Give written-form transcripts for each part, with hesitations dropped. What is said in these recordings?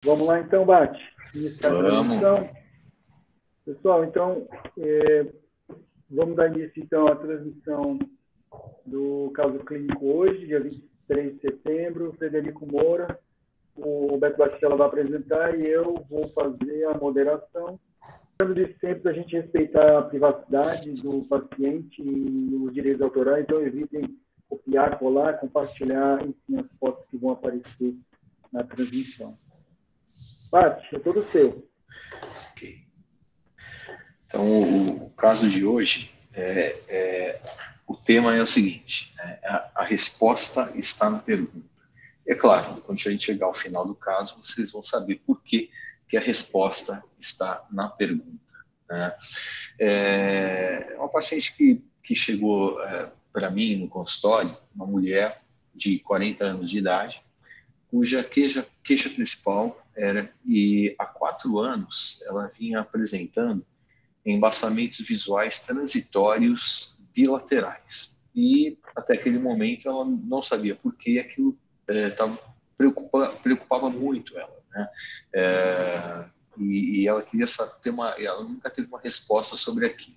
Vamos lá então, Bate. Iniciar a Vamos. transmissão. Pessoal, então, vamos dar início então à transmissão do caso clínico hoje, dia 23 de setembro. Frederico Moura, o Beto Batistella vai apresentar e eu vou fazer a moderação. Lembrando de sempre a gente respeitar a privacidade do paciente e os direitos autorais, então evitem copiar, colar, compartilhar, enfim, as fotos que vão aparecer na transmissão. Bate, é todo seu. Ok. Então, o caso de hoje, o tema é o seguinte, a resposta está na pergunta. É claro, quando a gente chegar ao final do caso, vocês vão saber por que a resposta está na pergunta. Né? É uma paciente que chegou para mim no consultório, uma mulher de 40 anos de idade, cuja queixa principal era, e há 4 anos ela vinha apresentando embaçamentos visuais transitórios bilaterais. E até aquele momento ela não sabia por que aquilo preocupava muito ela. Né? E ela queria ela nunca teve uma resposta sobre aquilo.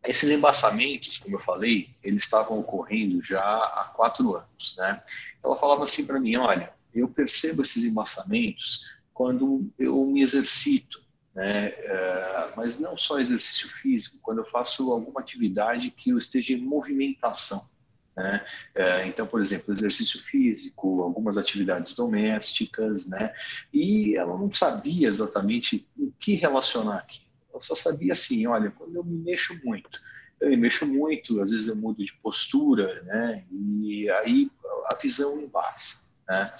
Esses embaçamentos, como eu falei, eles estavam ocorrendo já há 4 anos. Né? Ela falava assim para mim, olha, eu percebo esses embaçamentos quando eu me exercito, né? Mas não só exercício físico, quando eu faço alguma atividade que eu esteja em movimentação. Né? Então, por exemplo, exercício físico, algumas atividades domésticas, né? E ela não sabia exatamente o que relacionar aqui. Eu só sabia assim, olha, quando eu me mexo muito, às vezes eu mudo de postura, né? E aí a visão embaça, né?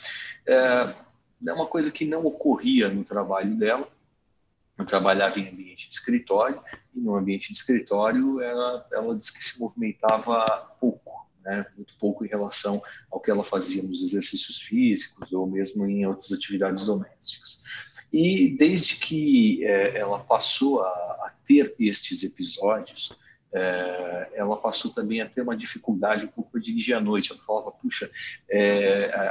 É uma coisa que não ocorria no trabalho dela. Eu trabalhava em ambiente de escritório, e no ambiente de escritório ela disse que se movimentava pouco, né? Muito pouco em relação ao que ela fazia nos exercícios físicos ou mesmo em outras atividades domésticas. E desde que ela passou a ter estes episódios, ela passou também a ter uma dificuldade um pouco para dirigir à noite. Ela falava, puxa,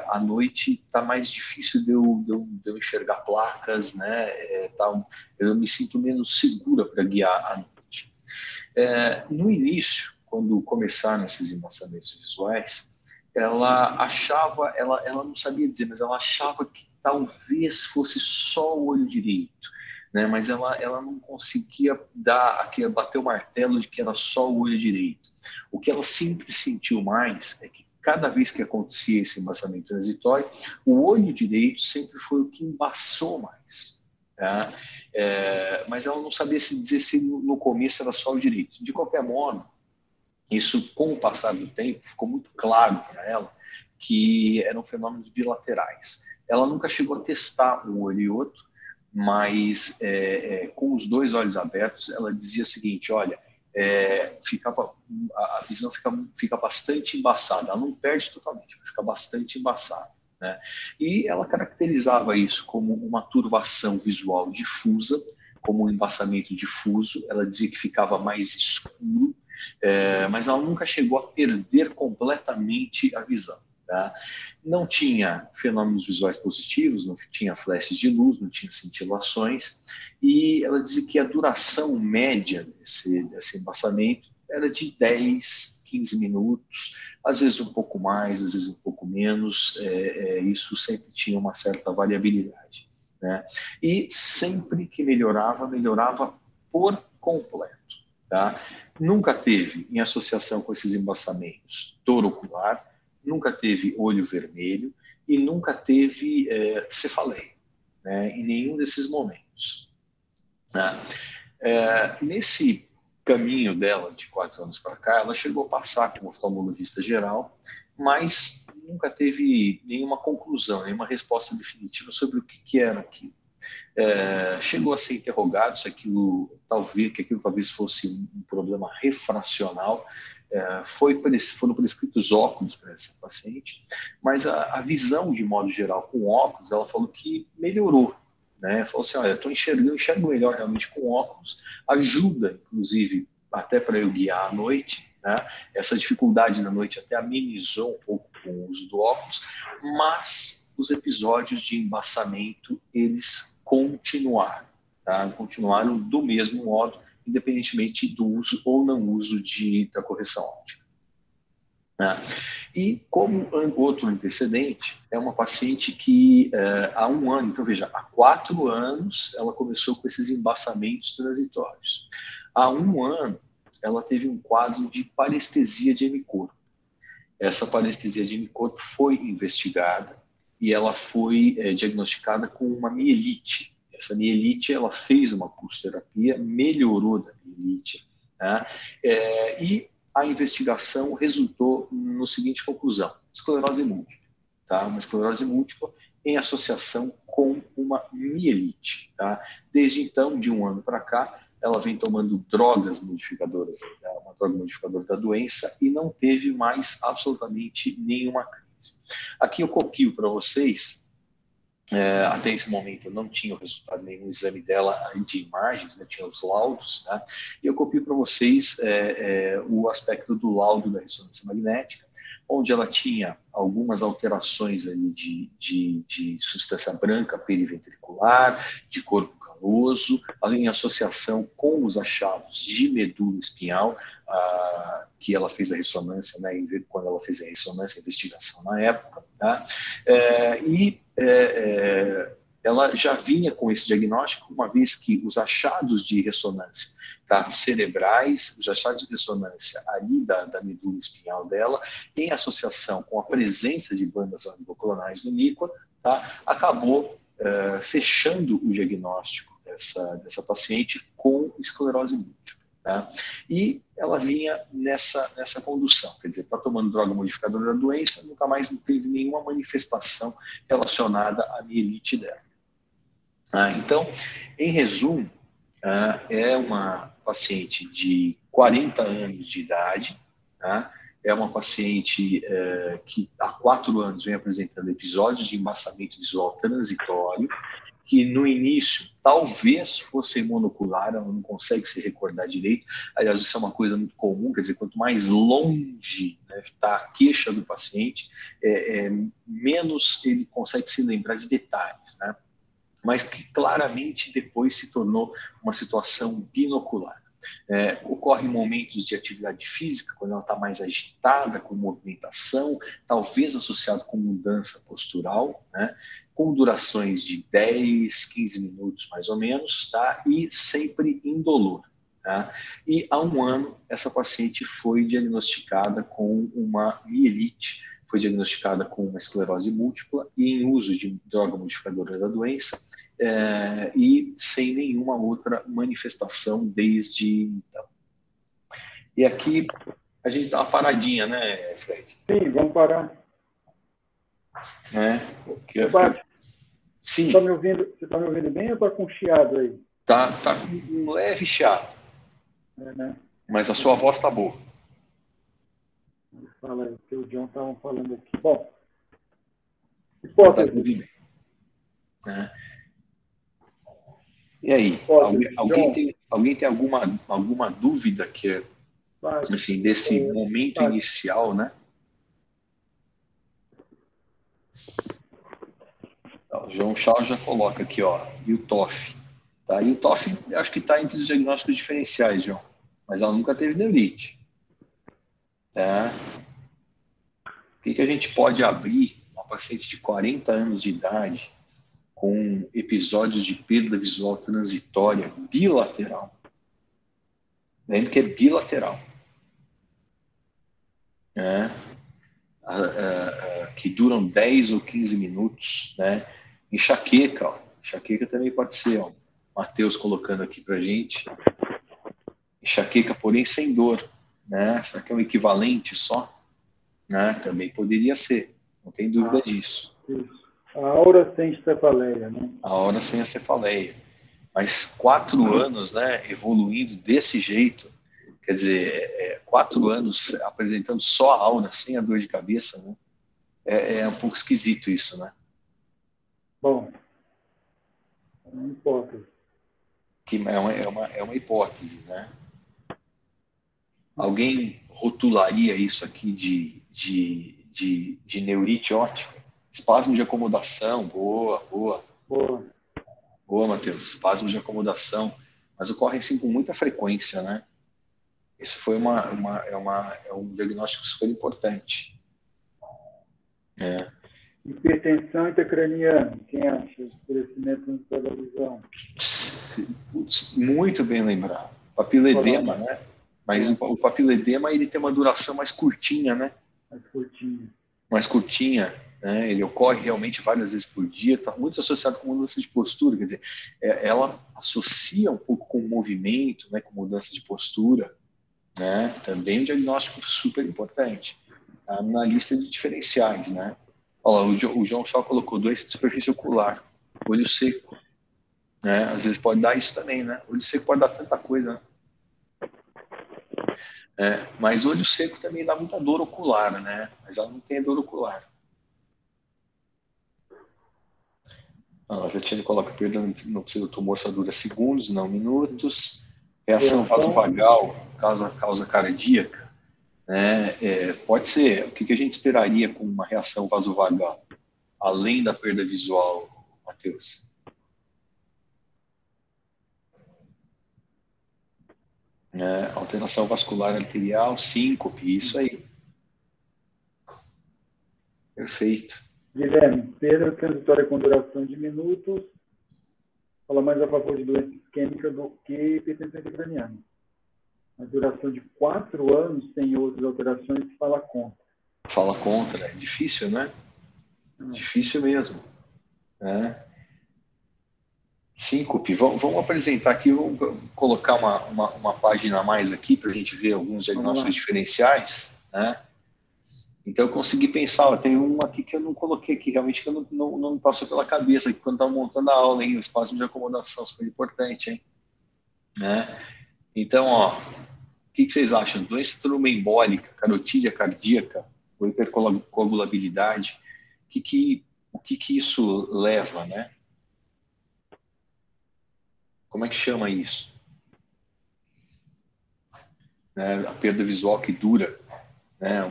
à noite está mais difícil de eu enxergar placas, né? Eu me sinto menos segura para guiar à noite. No início, quando começaram esses embaçamentos visuais, ela não sabia dizer, mas ela achava que talvez fosse só o olho direito, né? Mas ela não conseguia bater o martelo de que era só o olho direito. O que ela sempre sentiu mais é que cada vez que acontecia esse embaçamento transitório, o olho direito sempre foi o que embaçou mais. Tá? Mas ela não sabia se dizer se no começo era só o direito. De qualquer modo, isso, com o passar do tempo, ficou muito claro para ela que eram fenômenos bilaterais. Ela nunca chegou a testar um olho e outro, mas com os 2 olhos abertos, ela dizia o seguinte, olha, a visão fica bastante embaçada. Ela não perde totalmente, mas fica bastante embaçada. Né? E ela caracterizava isso como uma turvação visual difusa, como um embaçamento difuso. Ela dizia que ficava mais escuro, mas ela nunca chegou a perder completamente a visão. Tá? Não tinha fenômenos visuais positivos, não tinha flashes de luz, não tinha cintilações, e ela dizia que a duração média desse embaçamento era de 10, 15 minutos, às vezes um pouco mais, às vezes um pouco menos, isso sempre tinha uma certa variabilidade. Né? E sempre que melhorava por completo. Tá? Nunca teve, em associação com esses embaçamentos, dor ocular, nunca teve olho vermelho e nunca teve cefaleia, né, em nenhum desses momentos. Né? Nesse caminho dela, de 4 anos para cá, ela chegou a passar como oftalmologista geral, mas nunca teve nenhuma conclusão, nenhuma resposta definitiva sobre o que era aquilo. Chegou a ser interrogado se aquilo talvez fosse um problema refracional. Foram prescritos óculos para essa paciente, mas a visão, de modo geral, com óculos, ela falou que melhorou. Né? Falou assim, olha, eu enxergo melhor realmente com óculos, ajuda, inclusive, até para eu guiar à noite. Né? Essa dificuldade na noite até amenizou um pouco com o uso do óculos, mas os episódios de embaçamento, eles continuaram, tá? Continuaram do mesmo modo, independentemente do uso ou não uso da correção óptica. Né? E como outro antecedente, é uma paciente que há 1 ano, então veja, há 4 anos ela começou com esses embaçamentos transitórios. Há 1 ano, ela teve um quadro de parestesia de hemicorpo. Essa parestesia de hemicorpo foi investigada e ela foi diagnosticada com uma mielite. Essa mielite, ela fez uma pulsoterapia, melhorou da mielite, né? E a investigação resultou no seguinte conclusão: esclerose múltipla, tá? Uma esclerose múltipla em associação com uma mielite, tá? Desde então, de 1 ano para cá, ela vem tomando drogas modificadoras, né? Uma droga modificadora da doença, e não teve mais absolutamente nenhuma crise. Aqui eu copio para vocês. Até esse momento eu não tinha o resultado de nenhum exame dela de imagens, né, tinha os laudos, tá? E eu copio para vocês o aspecto do laudo da ressonância magnética, onde ela tinha algumas alterações ali de substância branca periventricular, de corpo caloso, em associação com os achados de medula espinhal, que ela fez a ressonância, né, quando ela fez a ressonância, a investigação na época, tá? Ela já vinha com esse diagnóstico, uma vez que os achados de ressonância, tá, cerebrais, os achados de ressonância ali da medula espinhal dela, em associação com a presença de bandas oligoclonais no níquel, tá, acabou fechando o diagnóstico dessa paciente com esclerose múltipla. Tá? E ela vinha nessa condução, quer dizer, está tomando droga modificadora da doença, nunca mais não teve nenhuma manifestação relacionada à mielite dela. Então, em resumo, é uma paciente de 40 anos de idade, tá? É uma paciente que há 4 anos vem apresentando episódios de embaçamento visual transitório, que no início talvez fosse monocular, ela não consegue se recordar direito. Aliás, isso é uma coisa muito comum, quer dizer, quanto mais longe está a queixa do paciente, menos ele consegue se lembrar de detalhes, né? Mas que claramente depois se tornou uma situação binocular. Ocorrem momentos de atividade física, quando ela está mais agitada, com movimentação, talvez associado com mudança postural, né? Com durações de 10, 15 minutos mais ou menos, tá? E sempre indolor. Tá? E há 1 ano, essa paciente foi diagnosticada com uma mielite, foi diagnosticada com uma esclerose múltipla e em uso de droga modificadora da doença, e sem nenhuma outra manifestação desde então. E aqui a gente dá uma paradinha, né, Fred? Sim, vamos parar. Sim. Você está me ouvindo bem ou está com chiado aí? Tá com um leve chiado. Né? Mas a sua voz está boa. Fala aí, que o John estava falando aqui. Bom, hipótese. E aí, alguém tem alguma dúvida que assim, desse momento inicial, né? O João Charles já coloca aqui, ó, e o TOF. Tá? E o TOF, acho que está entre os diagnósticos diferenciais, João. Mas ela nunca teve neurite. Tá? O que a gente pode abrir uma paciente de 40 anos de idade com episódios de perda visual transitória bilateral? Lembre que é bilateral. Que duram 10 ou 15 minutos, né? Enxaqueca, ó. Enxaqueca também pode ser, ó. Matheus colocando aqui pra gente. Enxaqueca, porém sem dor, né? Será que é um equivalente só? Né? Também poderia ser, não tem dúvida disso. Isso. A aura sem cefaleia, né? A aura sem a cefaleia. Mas 4 anos, né, evoluindo desse jeito, quer dizer, 4 anos apresentando só a aura sem a dor de cabeça, né? É um pouco esquisito isso, né? Bom, é uma hipótese. Que é uma hipótese, né? Alguém rotularia isso aqui de neurite óptica? Espasmo de acomodação, boa, boa. Boa. Boa, Matheus. Espasmo de acomodação. Mas ocorre, assim, com muita frequência, né? Isso foi um diagnóstico super importante. Hipertensão intracraniana, quem acha? Escurecimento da visão. Putz, muito bem lembrado. Papiledema, né? Mas o papiledema, ele tem uma duração mais curtinha, né? Mais curtinha. Mais curtinha, né? Ele ocorre realmente várias vezes por dia, está muito associado com mudança de postura, quer dizer, ela associa um pouco com o movimento, né? Com mudança de postura, né? Também um diagnóstico super importante. Tá na lista de diferenciais, né? Olha lá, o João só colocou doença de superfície ocular, olho seco, né? Às vezes pode dar isso também, né? Olho seco pode dar tanta coisa, né? Mas olho seco também dá muita dor ocular, né? Mas ela não tem dor ocular. A Tatiana coloca perda no pseudotumor só dura segundos, não minutos. Reação vasovagal, causa cardíaca, né? Pode ser. O que a gente esperaria com uma reação vasovagal, além da perda visual, Matheus? Alteração vascular arterial, síncope, isso aí. Perfeito. Guilherme, perda transitória com duração de minutos, fala mais a favor de doença isquêmica do que hipertensão intracraniana. A duração de 4 anos sem outras alterações fala contra. Fala contra, é difícil, né? Difícil mesmo. Né? Síncope, vamos apresentar aqui, vamos colocar uma página a mais aqui para a gente ver alguns diagnósticos diferenciais, né? Então eu consegui pensar, tem uma aqui que eu não coloquei aqui, realmente que não me passou pela cabeça aqui quando estava montando a aula, hein? O espasmo de acomodação, super importante, hein? Né? Então, ó, o que vocês acham? Doença tromboembólica, carotídea cardíaca, ou hipercoagulabilidade, o que isso leva, né? Como é que chama isso? Né? A perda visual que dura, né?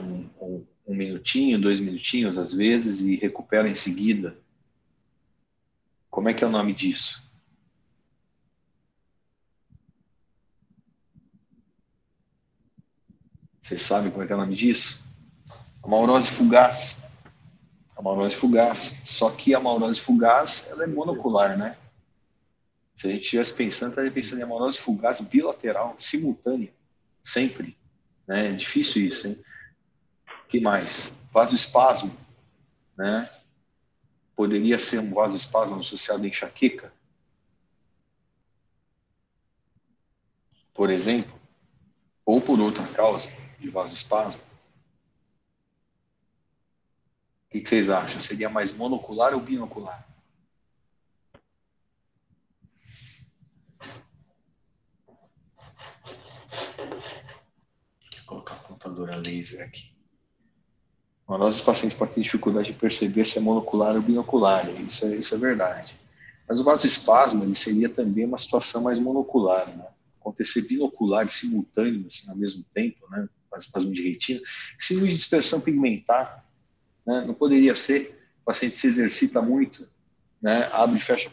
Um minutinho, 2 minutinhos às vezes e recupera em seguida. Como é que é o nome disso? Vocês sabem como é que é o nome disso? Amaurose fugaz. Amaurose fugaz. Só que a amaurose fugaz, ela é monocular, né? Se a gente estivesse pensando, estaria pensando em amaurose fugaz bilateral, simultânea, sempre. Né? É difícil isso, hein? O que mais? Vasoespasmo, né? Poderia ser um vasoespasmo associado à enxaqueca, por exemplo, ou por outra causa de vasoespasmo. O que vocês acham? Seria mais monocular ou binocular? Vou colocar a apontadora laser aqui. Nós, os pacientes podem ter dificuldade de perceber se é monocular ou binocular, isso é verdade. Mas o vasoespasmo ele seria também uma situação mais monocular, né? Acontecer binocular e simultâneo, assim, ao mesmo tempo, né? Vasoespasmo de retina. Síndrome de dispersão pigmentar, né? Não poderia ser. O paciente se exercita muito, né? Abre e fecha a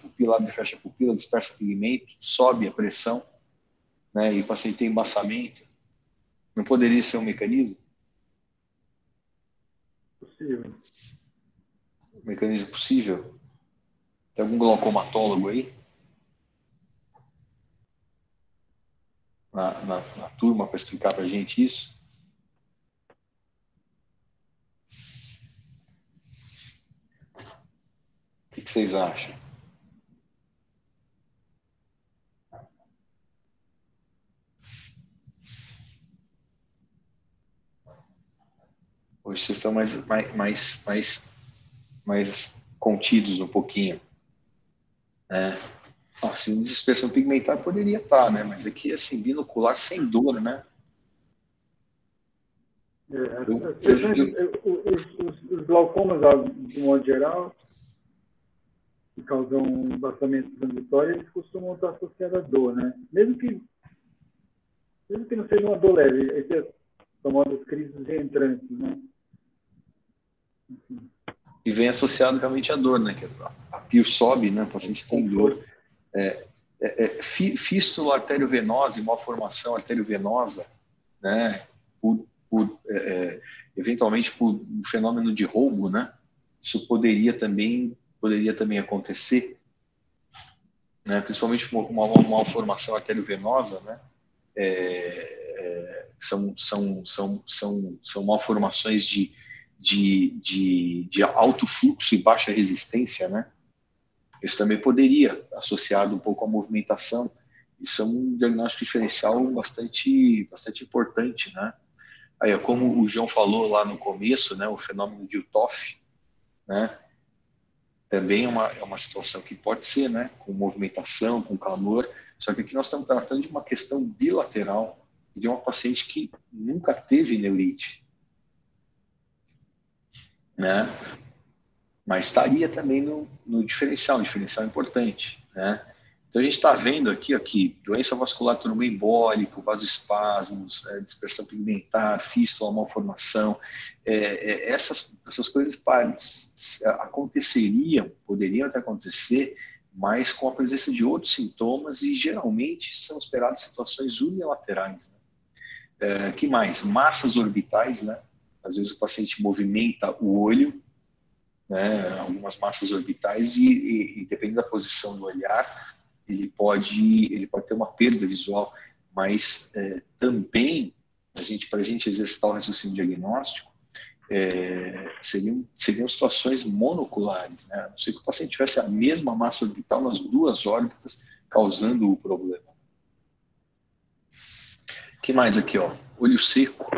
pupila, dispersa pigmento, sobe a pressão, né? E o paciente tem embaçamento. Não poderia ser um mecanismo? Possível. Um mecanismo possível? Tem algum glaucomatólogo aí? Na turma para explicar para a gente isso? O que vocês acham? Hoje vocês estão mais contidos um pouquinho. Né? Assim, dispersão pigmentar poderia estar, né? Mas aqui, assim, binocular sem dor, né? Os glaucomas, de modo geral, que causam um embaçamento transitório, eles costumam estar associados à dor, né? Mesmo que não seja uma dor leve, essas famosas crises reentrantes, né? Enfim. E vem associado realmente à dor, né? Que a PIR sobe, né? O paciente tem dor. Fístula arteriovenosa e malformação arteriovenosa, né? Eventualmente por um fenômeno de roubo, né? Isso poderia também acontecer, né? Principalmente por uma malformação arteriovenosa, né? São malformações de alto fluxo e baixa resistência, né? Isso também poderia, associado um pouco à movimentação. Isso é um diagnóstico diferencial bastante importante, né? Aí, como o João falou lá no começo, né, o fenômeno de Uthoff, né, também é uma situação que pode ser, né, com movimentação, com calor, só que aqui nós estamos tratando de uma questão bilateral de uma paciente que nunca teve neurite, né, mas estaria também no diferencial, um diferencial importante, né. Então a gente está vendo aqui doença vascular tromboembólica, vasoespasmos, dispersão pigmentar, fístula, malformação, essas coisas poderiam até acontecer, mas com a presença de outros sintomas e geralmente são esperadas situações unilaterais, né? Que mais? Massas orbitais, né? Às vezes o paciente movimenta o olho, né? Algumas massas orbitais e dependendo da posição do olhar, ele pode ter uma perda visual, mas também, para a gente exercitar o raciocínio diagnóstico, seriam situações monoculares, né? A não ser que o paciente tivesse a mesma massa orbital nas duas órbitas, causando o problema. O que mais aqui, ó? Olho seco,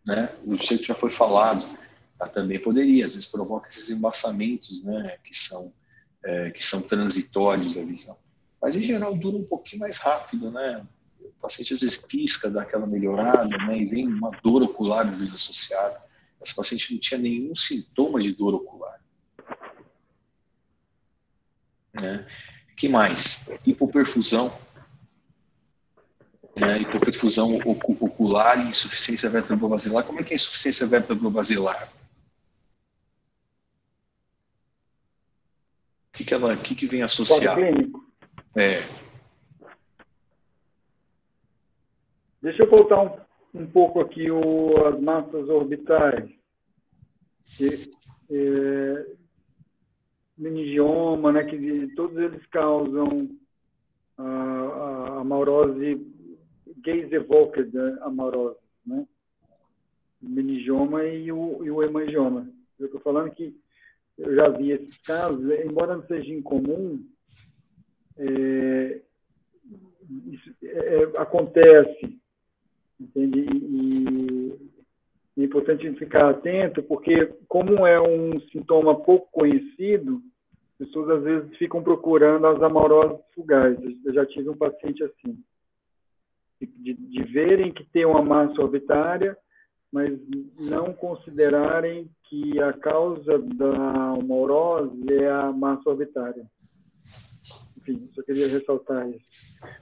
né? O olho seco já foi falado, também poderia, às vezes provoca esses embaçamentos, né? Que são transitórios da visão. Mas, em geral, dura um pouquinho mais rápido, né? O paciente, às vezes, pisca, dá aquela melhorada, né? E vem uma dor ocular, às vezes, associada. Esse paciente não tinha nenhum sintoma de dor ocular, né? Que mais? Hipoperfusão, né? Hipoperfusão ocular e insuficiência vertebrobasilar. Como é que é a insuficiência vertebrobasilar? O que vem Quadro associar? clínico. Deixa eu voltar um pouco aqui as massas orbitais. Meningioma, né, que todos eles causam a amaurose, gaze-evoked amaurose, né? O meningioma e o hemangioma. Eu estou falando que eu já vi esses casos, embora não seja incomum, isso acontece, entende? E é importante ficar atento, porque como é um sintoma pouco conhecido, as pessoas às vezes ficam procurando as amauroses fugaz. Eu já tive um paciente assim, de verem que tem uma massa orbitária, mas não considerarem que a causa da amaurose é a massa orbitária. Enfim, só queria ressaltar isso.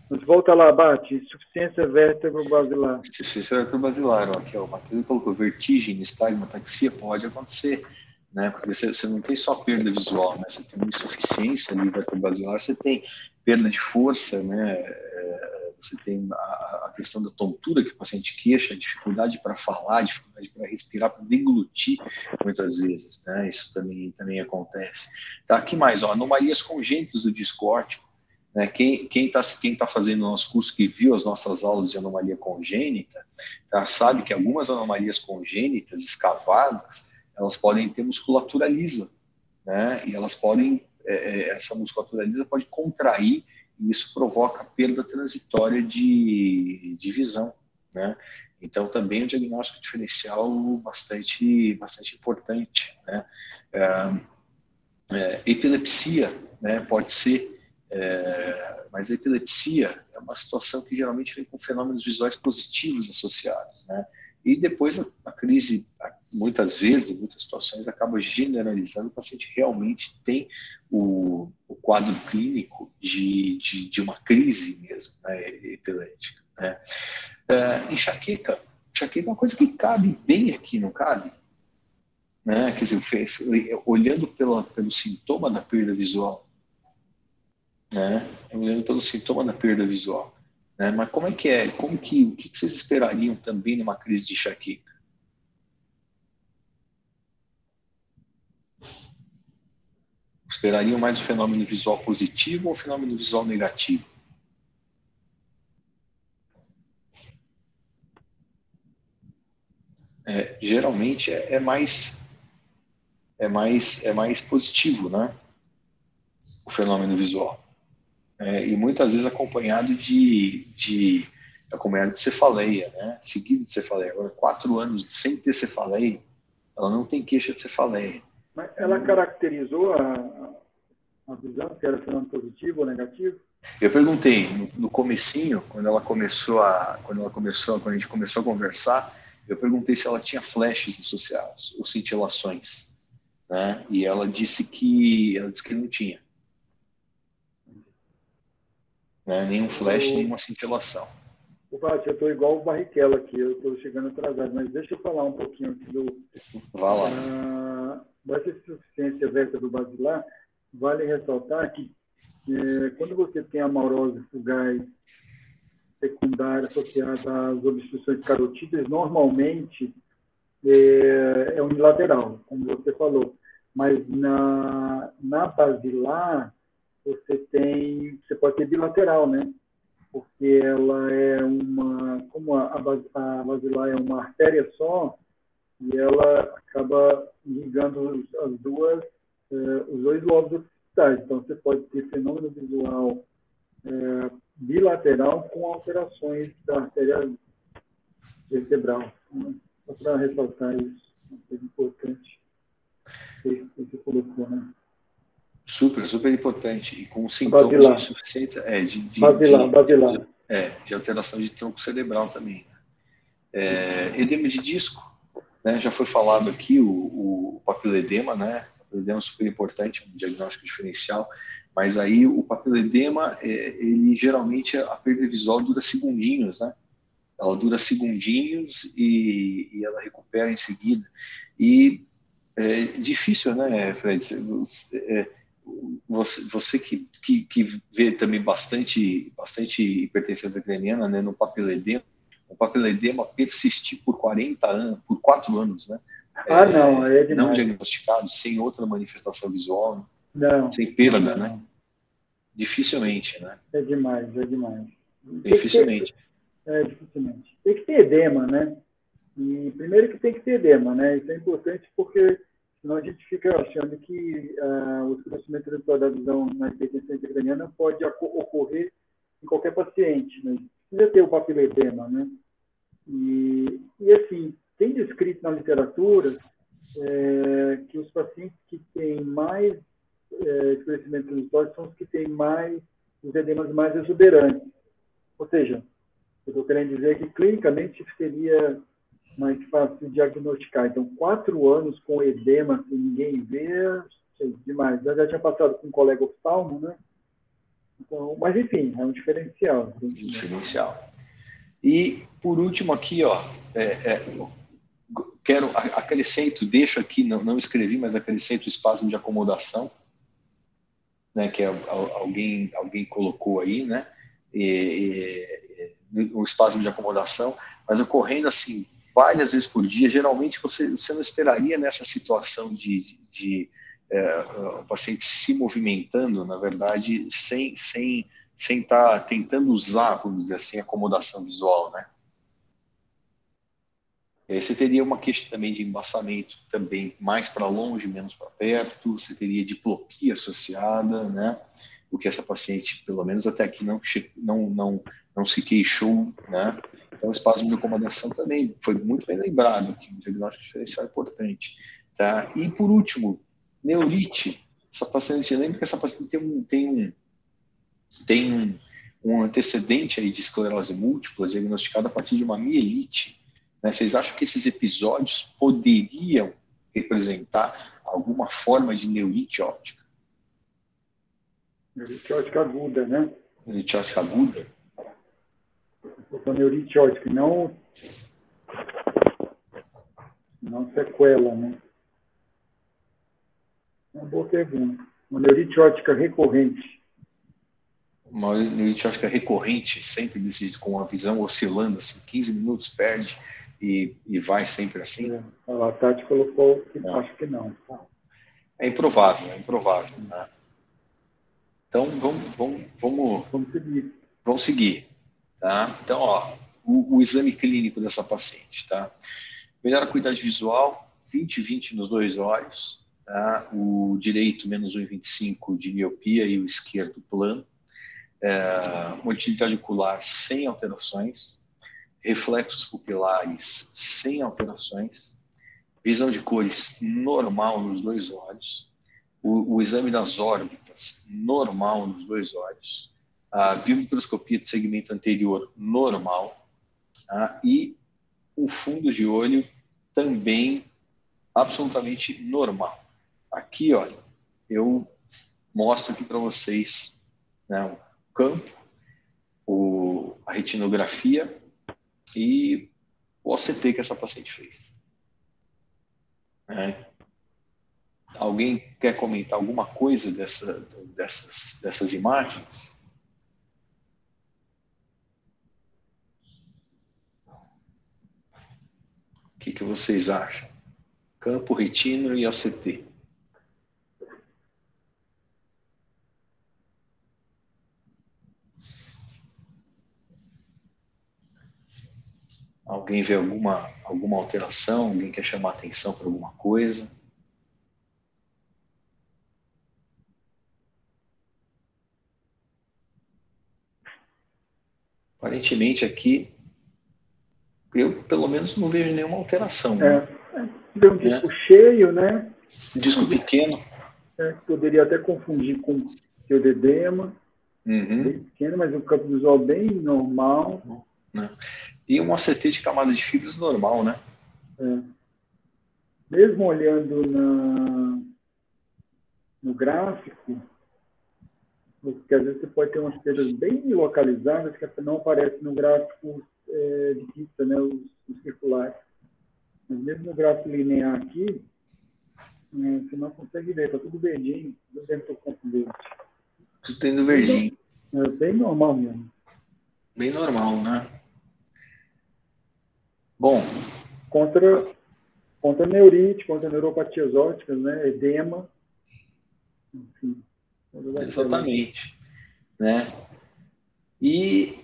Mas volta lá, Bate, insuficiência vértebro-basilar. Insuficiência vertebrobasilar, ó, aqui, ó, o Matheus colocou vertigem, nistagmo, ataxia, pode acontecer, né? Porque você não tem só perda visual, né? Você tem uma insuficiência ali vertebrobasilar, você tem perda de força, né? Você tem a questão da tontura que o paciente queixa, dificuldade para falar, dificuldade para respirar, para deglutir, muitas vezes, né? Isso também acontece. Tá, aqui mais, ó, anomalias congênitas do disco óptico, né? Quem tá fazendo o nosso curso, que viu as nossas aulas de anomalia congênita, tá, sabe que algumas anomalias congênitas escavadas, elas podem ter musculatura lisa, né? E elas podem, essa musculatura lisa pode contrair e isso provoca perda transitória de visão, né? Então, também é um diagnóstico diferencial bastante importante, né? Epilepsia, né? Pode ser, mas a epilepsia é uma situação que geralmente vem com fenômenos visuais positivos associados, né? E depois a crise, muitas vezes, em muitas situações, acaba generalizando, o paciente realmente tem o quadro clínico de uma crise mesmo, né, epilética, né? Enxaqueca é uma coisa que cabe bem aqui, não cabe? né? Quer dizer, olhando pelo sintoma da perda visual, né? Olhando pelo sintoma da perda visual, né? Mas como é que é? O que vocês esperariam também numa crise de enxaqueca? Esperariam mais o fenômeno visual positivo ou o fenômeno visual negativo? Geralmente é mais positivo, né? O fenômeno visual. E muitas vezes acompanhado de cefaleia, né? Seguido de cefaleia. Agora, 4 anos sem ter cefaleia, ela não tem queixa de cefaleia. Mas ela caracterizou a visão, se era fenômeno positivo ou negativo? Eu perguntei no comecinho, quando a gente começou a conversar, eu perguntei se ela tinha flashes associados, ou cintilações, né? E ela disse que não tinha, né? Nenhum flash, nenhuma cintilação. Eu estou igual o Barrichello aqui, eu estou chegando atrasado, mas deixa eu falar um pouquinho aqui Vá lá. dessa insuficiência versa do basilar. Vale ressaltar que quando você tem a maurose fugaz secundária associada às obstruções carotídeas, normalmente é unilateral, como você falou. Mas na basilar, você pode ter bilateral, né? Porque ela é como a basilar é uma artéria só, e ela acaba ligando os dois lobos occipitais. Então, você pode ter fenômeno visual bilateral com alterações da artéria vertebral. Só para ressaltar isso, uma coisa importante que você colocou, né? Super, super importante. E com sintomas de insuficiência, de alteração de tronco cerebral também. Edema de disco, né? Já foi falado aqui o papiledema, né? O papiledema é super importante, um diagnóstico diferencial. Mas aí o papiledema, ele geralmente a perda visual dura segundinhos, né? Ela dura segundinhos e ela recupera em seguida. E é difícil, né, Fred? Você que vê também bastante hipertensão craniana, né, no papiledema, o papiledema persistir por 40 anos, por 4 anos, né? Não, é demais. Não diagnosticado, sem outra manifestação visual, não, sem perda, né? Dificilmente, né? É demais. Dificilmente. Dificilmente. Tem que ter edema, né? E primeiro que tem que ter edema, né? Isso é importante porque senão a gente fica achando que o escurecimento eventual da visão na hipertensão intracraniana pode ocorrer em qualquer paciente, né? Precisa ter o papiledema, né? E assim, tem descrito na literatura que os pacientes que têm mais escurecimento transitório são os que têm os edemas mais exuberantes. Ou seja, eu estou querendo dizer que clinicamente seria mais fácil de diagnosticar. Então, 4 anos com edema sem ninguém ver, demais. Eu já tinha passado com um colega oftalmo, né? Então, mas enfim, é um diferencial. E por último aqui, deixo aqui, não escrevi, mas acrescento o espasmo de acomodação, né, que alguém colocou aí, né? O espasmo de acomodação, mas ocorrendo assim várias vezes por dia. Geralmente você não esperaria nessa situação de o paciente se movimentando, na verdade, sem estar tentando usar, vamos dizer assim, acomodação visual, né? E aí você teria uma queixa também de embaçamento, também mais para longe, menos para perto. Você teria diplopia associada, né? O que essa paciente, pelo menos até aqui, não se queixou, né? Então, o espasmo de acomodação também foi muito bem lembrado aqui, um diagnóstico diferencial importante. Tá? E, por último, neurite. Essa paciente, lembra que essa paciente tem um antecedente aí de esclerose múltipla, diagnosticada a partir de uma mielite. Né? Vocês acham que esses episódios poderiam representar alguma forma de neurite óptica? Neurite óptica aguda, né? Neurite óptica aguda? Neurite óptica, não sequela, né? Uma boa pergunta. Uma neurite óptica recorrente. Uma neurite óptica recorrente, sempre com a visão oscilando, assim, 15 minutos perde e vai sempre assim? A Tati colocou que acho que não. É improvável, é improvável. Né? Então, vamos seguir. Vamos seguir. Tá? Então, ó, o exame clínico dessa paciente. Tá? Melhora a acuidade visual, 20/20 nos dois olhos. Tá? O direito, menos 1,25 de miopia e o esquerdo plano. Motilidade ocular sem alterações. Reflexos pupilares sem alterações. Visão de cores normal nos dois olhos. O exame das órbitas normal nos dois olhos. A biomicroscopia de segmento anterior normal. Tá? E o fundo de olho também absolutamente normal. Aqui, olha, eu mostro aqui para vocês, né, o campo, a retinografia e o OCT que essa paciente fez. Alguém quer comentar alguma coisa dessas imagens? O que vocês acham? Campo, retino e OCT. Alguém vê alguma alteração? Alguém quer chamar atenção para alguma coisa? Aparentemente aqui, eu pelo menos não vejo nenhuma alteração. Né? Tem um disco cheio, né? Disco pequeno. Poderia até confundir com edema. Bem pequeno, mas um campo visual bem normal. E um ACT de camada de fibras normal, né? Mesmo olhando no gráfico, porque às vezes você pode ter umas perdas bem localizadas que não aparecem no gráfico de pista, né, os circulares. Mas mesmo no gráfico linear aqui, você não consegue ver, está tudo verdinho, tudo dentro do campo verde. Tudo dentro verdinho. É bem normal mesmo. Bem normal, né? Bom. Contra neurite, contra neuropatias ópticas, né, edema, enfim. Exatamente. Né? E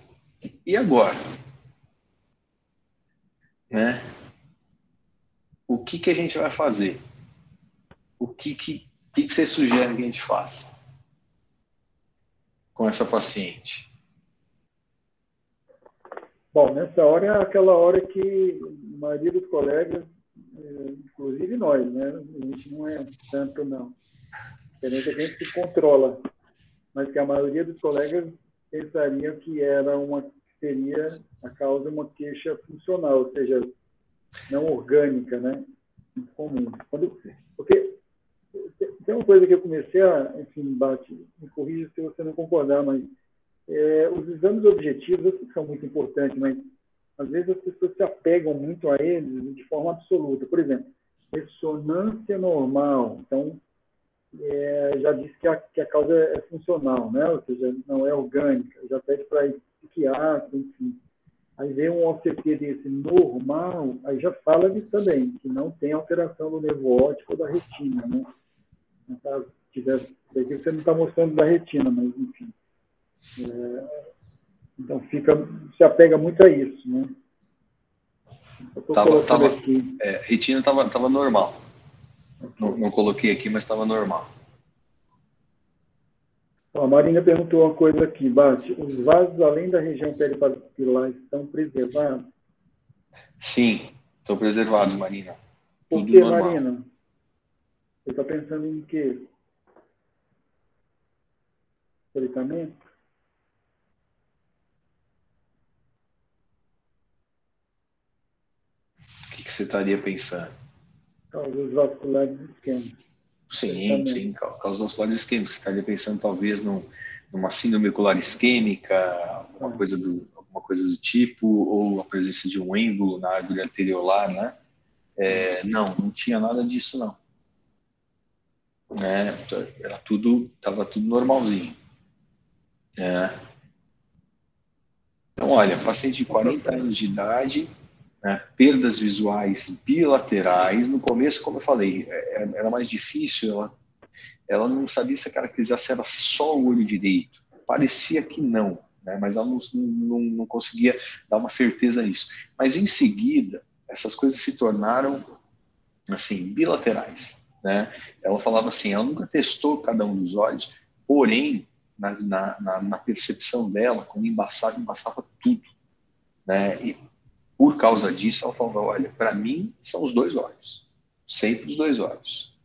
agora? Né? O que a gente vai fazer? O que você sugere que a gente faça com essa paciente? Bom, nessa hora é aquela hora que a maioria dos colegas, inclusive nós, né? A gente não é tanto, não. Diferente é que a gente se controla, mas que a maioria dos colegas pensariam que seria a causa uma queixa funcional, ou seja, não orgânica, né? Muito comum. Porque tem uma coisa que eu comecei enfim, me corrija se você não concordar, mas os exames objetivos, eu sei que são muito importantes, mas às vezes as pessoas se apegam muito a eles de forma absoluta. Por exemplo, ressonância normal. Então, já disse que a causa é funcional, né? Ou seja, não é orgânica. Já pede para ir psiquiatra, enfim. Aí vem um OCT desse normal, aí já fala disso também, que não tem alteração do nervo óptico ou da retina, né? Aqui você não está mostrando da retina, mas enfim. Então se apega muito a isso, né? Retina estava normal. Okay. Não coloquei aqui, mas estava normal. A Marina perguntou uma coisa aqui, Bate. Os vasos além da região peripapilar estão preservados? Sim, estão preservados, Marina. Por que, Marina? Você está pensando em quê? Tratamento? O que você estaria pensando? Causas vasculares isquêmicas. Sim, causas vasculares isquêmicas. Você estaria pensando talvez numa síndrome ocular isquêmica, alguma coisa do tipo, ou a presença de um êmbolo na árvore arteriolar, né? Não tinha nada disso, não. né? Estava tudo normalzinho, né? Então, olha, paciente de 40 anos de idade, né, perdas visuais bilaterais. No começo, como eu falei, era mais difícil, ela não sabia se caracterizar se era só o olho direito. Parecia que não, né, mas ela não conseguia dar uma certeza nisso. Mas em seguida, essas coisas se tornaram assim, bilaterais, né? Ela falava assim, ela nunca testou cada um dos olhos, porém, na percepção dela, quando embaçava, embaçava tudo, né? E por causa disso, ela falava, olha, para mim são os dois olhos, sempre os dois olhos,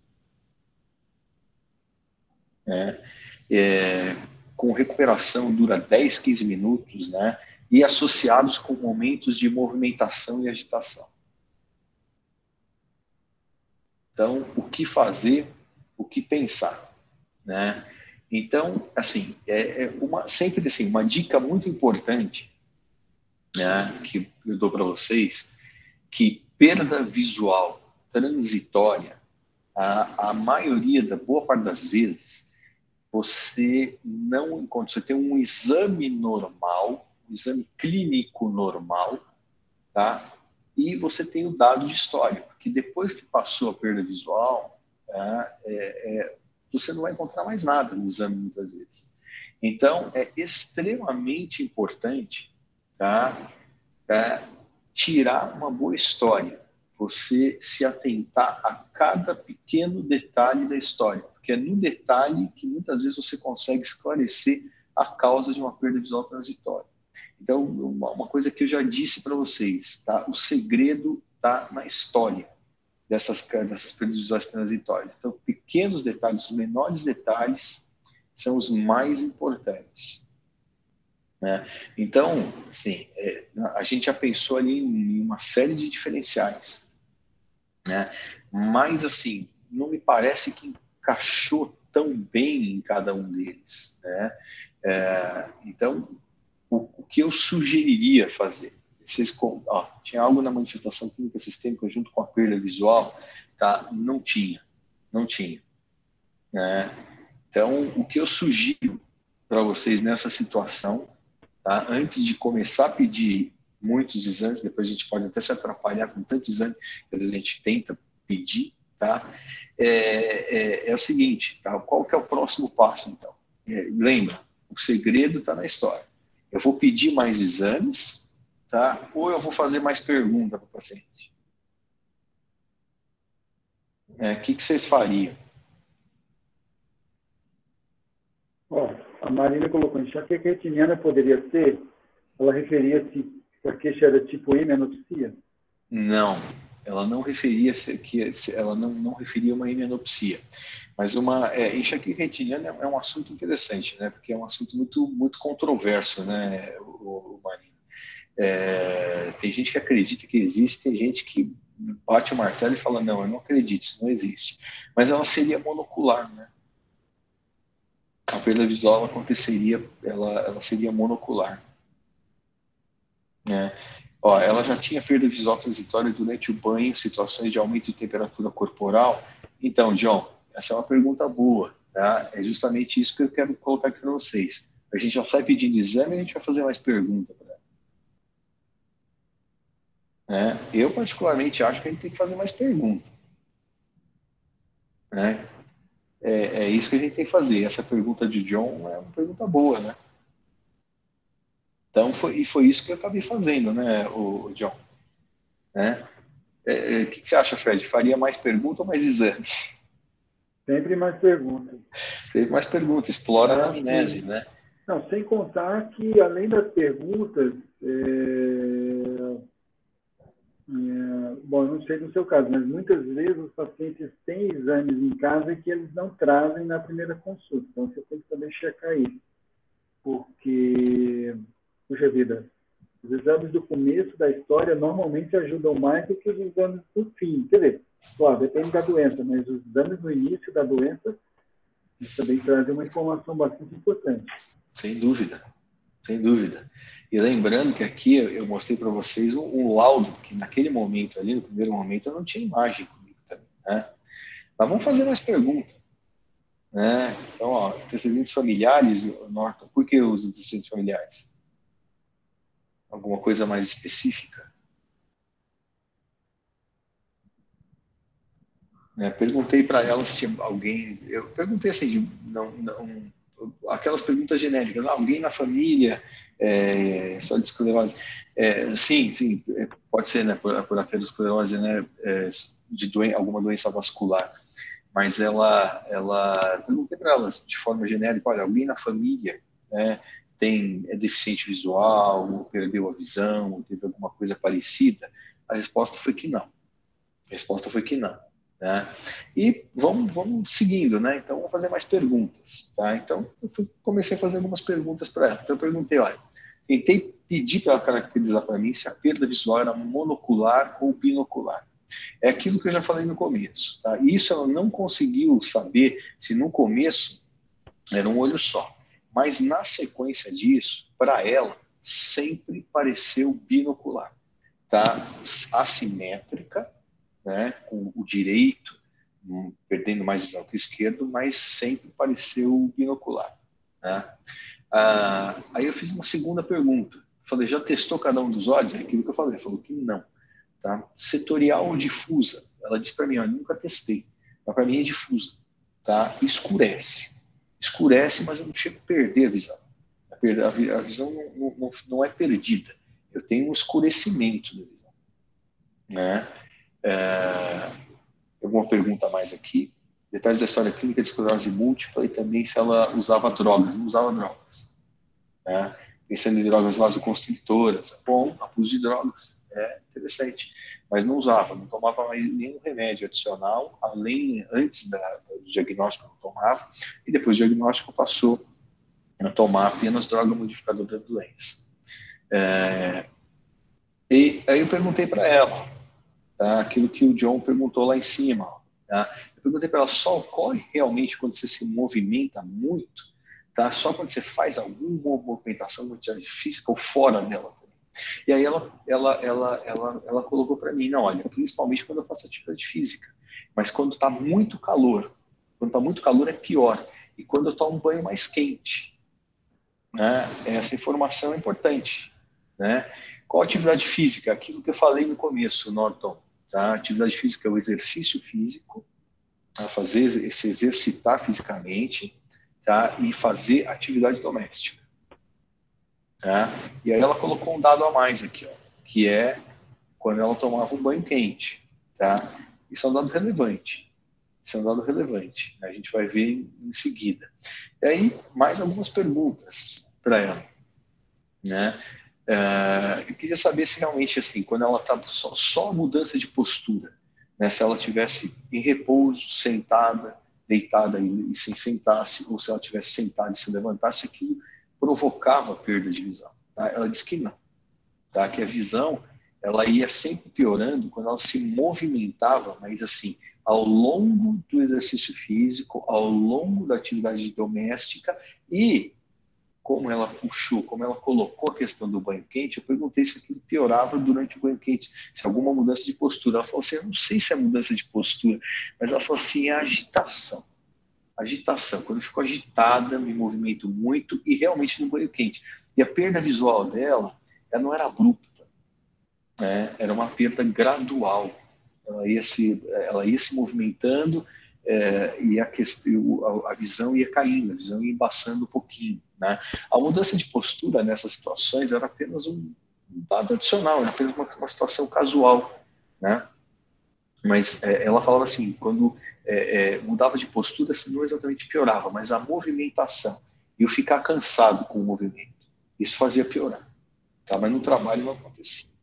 né? É, com recuperação dura 10, 15 minutos, né? E associados com momentos de movimentação e agitação. Então, o que fazer, o que pensar, né? Então, assim, sempre assim, uma dica muito importante, né, que eu dou para vocês, que perda visual transitória, a maioria da boa parte das vezes, você não encontra, você tem um exame normal, um exame clínico normal, tá? E você tem o dado de história, porque depois que passou a perda visual, você não vai encontrar mais nada no exame muitas vezes. Então, é extremamente importante, tá? Tirar uma boa história, você se atentar a cada pequeno detalhe da história, porque é no detalhe que muitas vezes você consegue esclarecer a causa de uma perda visual transitória. Então, uma coisa que eu já disse para vocês, tá? O segredo está na história dessas perdas visuais transitórias. Então, pequenos detalhes, os menores detalhes são os mais importantes, né? Então, assim, a gente já pensou ali em uma série de diferenciais, né? Mas, assim, não me parece que encaixou tão bem em cada um deles, né? Então, o que eu sugeriria fazer? Tinha algo na manifestação clínica sistêmica junto com a perda visual? Tá? Não tinha, não tinha, né? Então, o que eu sugiro para vocês nessa situação, tá? Antes de começar a pedir muitos exames, depois a gente pode até se atrapalhar com tanto exame, que às vezes a gente tenta pedir, tá? É o seguinte, tá? Qual que é o próximo passo, então? Lembra, o segredo está na história. Eu vou pedir mais exames, tá? Ou eu vou fazer mais perguntas para o paciente? Que vocês fariam? Ó, a Marina colocou, enxaqueca retiniana poderia ser, ela referia-se que a queixa era tipo hemianopsia? Não, ela não referia ela não referia uma hemianopsia, mas uma enxaqueca retiniana é um assunto interessante, né? Porque é um assunto muito controverso, né, o Marina? Tem gente que acredita que existe, tem gente que bate o martelo e fala não, eu não acredito, isso não existe. Mas ela seria monocular, né? A perda visual ela aconteceria, ela seria monocular, né? Ó, ela já tinha perda visual transitória durante o banho, situações de aumento de temperatura corporal. Então, John, essa é uma pergunta boa, tá? É justamente isso que eu quero colocar aqui para vocês. A gente já sai pedindo exame, a gente vai fazer mais perguntas para ela, né? Eu particularmente acho que a gente tem que fazer mais perguntas, né? É isso que a gente tem que fazer. Essa pergunta de John é uma pergunta boa, né? Então, foi isso que eu acabei fazendo, né, o John? Né? O que você acha, Fred? Faria mais pergunta ou mais exame? Sempre mais perguntas. Teve mais perguntas, explora a Eu acho anamnese, que, né? não, sem contar que, além das perguntas, bom, eu não sei no seu caso, mas muitas vezes os pacientes têm exames em casa que eles não trazem na primeira consulta. Então, você tem que também checar isso. Porque, puxa vida, os exames do começo da história normalmente ajudam mais do que os exames do fim. Quer dizer, claro, depende da doença, mas os exames no início da doença também trazem uma informação bastante importante. Sem dúvida, sem dúvida. E lembrando que aqui eu mostrei para vocês um laudo, que naquele momento ali, no primeiro momento, eu não tinha imagem comigo também, né? Mas vamos fazer mais perguntas, né? Então, ó, antecedentes familiares, Norton, por que os antecedentes familiares? Alguma coisa mais específica? Né? Perguntei para ela se tinha alguém. Eu perguntei assim, aquelas perguntas genéricas. Alguém na família só de esclerose? Sim, sim, pode ser, né, por aterosclerose, né, alguma doença vascular. Mas perguntei para ela de forma genérica, olha, alguém na família, né, é deficiente visual, ou perdeu a visão, ou teve alguma coisa parecida? A resposta foi que não. A resposta foi que não. Né? E vamos seguindo, né? Então, vamos fazer mais perguntas. Tá? Então, comecei a fazer algumas perguntas para ela. Então, eu perguntei, olha, tentei pedir para ela caracterizar para mim se a perda visual era monocular ou binocular. É aquilo que eu já falei no começo. Tá? E isso ela não conseguiu saber se no começo era um olho só. Mas na sequência disso, para ela, sempre pareceu binocular. Tá? Assimétrica, né, com o direito perdendo mais visão que o esquerdo, mas sempre pareceu binocular. Né? Aí eu fiz uma segunda pergunta. Falei, já testou cada um dos olhos? É aquilo que eu falei. Falou que não. Tá? Setorial ou difusa? Ela disse para mim, eu nunca testei, mas para mim é difusa. Tá? Escurece. Escurece, mas eu não chego a perder a visão. A visão não é perdida. Eu tenho um escurecimento da visão. Né? Alguma pergunta a mais aqui? Detalhes da história clínica de esclerose múltipla e também se ela usava drogas. Não usava drogas. Né? Pensando em drogas vasoconstritoras. Bom, abuso de drogas. É interessante. Mas não usava, não tomava mais nenhum remédio adicional, antes do diagnóstico não tomava, e depois do diagnóstico passou a tomar apenas droga modificadora da doença. E aí eu perguntei para ela, tá? Aquilo que o John perguntou lá em cima. Tá? Eu perguntei para ela, só ocorre realmente quando você se movimenta muito? Tá? Só quando você faz alguma movimentação de atividade física ou fora dela? E aí ela colocou para mim, não, olha, principalmente quando eu faço atividade física, mas quando está muito calor, é pior. E quando eu tomo um banho mais quente, né? Essa informação é importante, né? Qual atividade física? Aquilo que eu falei no começo, Norton. Tá? Atividade física é o exercício físico, tá? Se exercitar fisicamente, tá? E fazer atividade doméstica. Tá? E aí ela colocou um dado a mais aqui, ó, que é quando ela tomava um banho quente. Tá? Isso é um dado relevante. Isso é um dado relevante. A gente vai ver em seguida. E aí, mais algumas perguntas para ela. Né? Eu queria saber se realmente, assim, quando ela está só mudança de postura, né? Se ela tivesse em repouso, sentada, deitada e se sentasse, ou se ela tivesse sentada e se levantasse, aquilo provocava perda de visão. Tá? Ela disse que não, tá? Que a visão ela ia sempre piorando quando ela se movimentava, mas assim, ao longo do exercício físico, ao longo da atividade doméstica e como ela colocou a questão do banho quente, eu perguntei se aquilo piorava durante o banho quente, se alguma mudança de postura. Ela falou assim, eu não sei se é mudança de postura, mas ela falou assim, é agitação. Agitação. Quando eu fico agitada, me movimento muito e realmente no banho quente. E a perda visual dela, ela não era abrupta, né? Era uma perda gradual. Ela ia se movimentando e a visão ia caindo, a visão ia embaçando um pouquinho. Né? A mudança de postura nessas situações era apenas um dado adicional, era apenas uma situação casual. Né? Mas ela falava assim, quando mudava de postura, assim, não exatamente piorava, mas a movimentação e eu ficar cansado com o movimento, isso fazia piorar. Tá? Mas no trabalho não acontecia.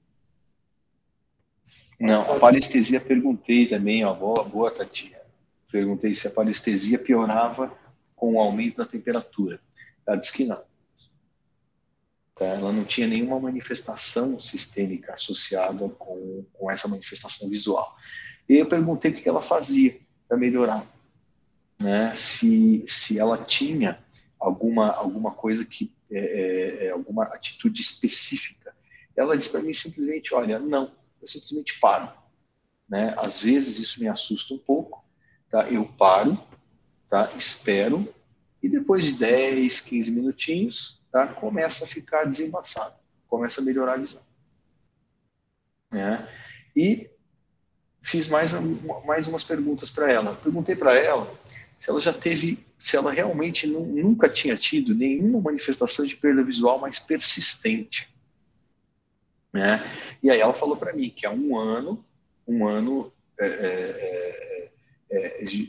Não, a parestesia perguntei também, ó, boa, Tatinha. Perguntei se a parestesia piorava com o aumento da temperatura. Ela disse que não. Tá? Ela não tinha nenhuma manifestação sistêmica associada com essa manifestação visual. E eu perguntei o que ela fazia para melhorar. Né? Se ela tinha alguma coisa alguma atitude específica. Ela disse para mim simplesmente, olha, não, eu simplesmente paro. Né? Às vezes isso me assusta um pouco, tá? Eu paro, tá? Espero, e depois de 10, 15 minutinhos, tá? Começa a ficar desembaçado, começa a melhorar a visão. Né? E fiz mais umas perguntas para ela. Perguntei para ela se ela já teve, se ela realmente nunca tinha tido nenhuma manifestação de perda visual mais persistente. Né? E aí ela falou para mim que há um ano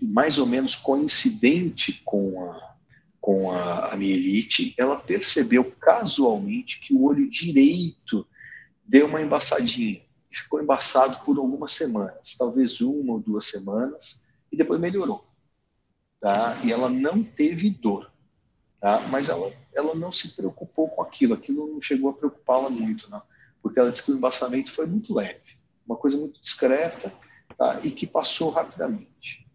mais ou menos coincidente com a mielite, ela percebeu casualmente que o olho direito deu uma embaçadinha. Ficou embaçado por algumas semanas, talvez 1 ou 2 semanas, e depois melhorou. Tá? E ela não teve dor. Tá? Mas ela não se preocupou com aquilo não chegou a preocupá-la muito, não, porque ela disse que o embaçamento foi muito leve, uma coisa muito discreta, tá? E que passou rapidamente.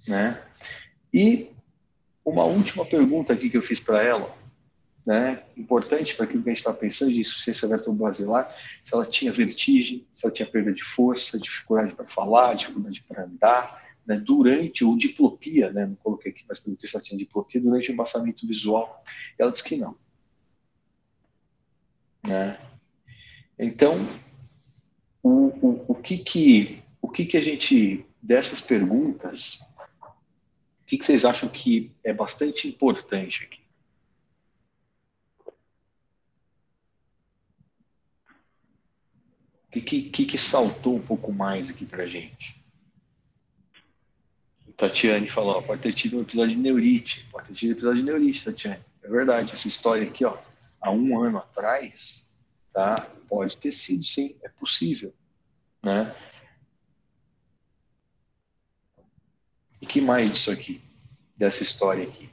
Né? E uma última pergunta aqui que eu fiz para ela, né, importante para aquilo que a gente está pensando de insuficiência vertebrovascular, se ela tinha vertigem, se ela tinha perda de força, dificuldade para falar, dificuldade para andar, né, durante, ou diplopia, né, não coloquei aqui, mas perguntei se ela tinha diplopia durante o embaçamento visual. Ela disse que não. Né? Então, o que a gente, dessas perguntas, o que vocês acham que é bastante importante aqui? O que saltou um pouco mais aqui para a gente? Tatiane falou, ó, pode ter tido um episódio de neurite. Pode ter tido um episódio de neurite, Tatiane. É verdade, essa história aqui, ó, há um ano atrás, tá? Pode ter sido, sim, é possível, né? E que mais disso aqui, dessa história aqui?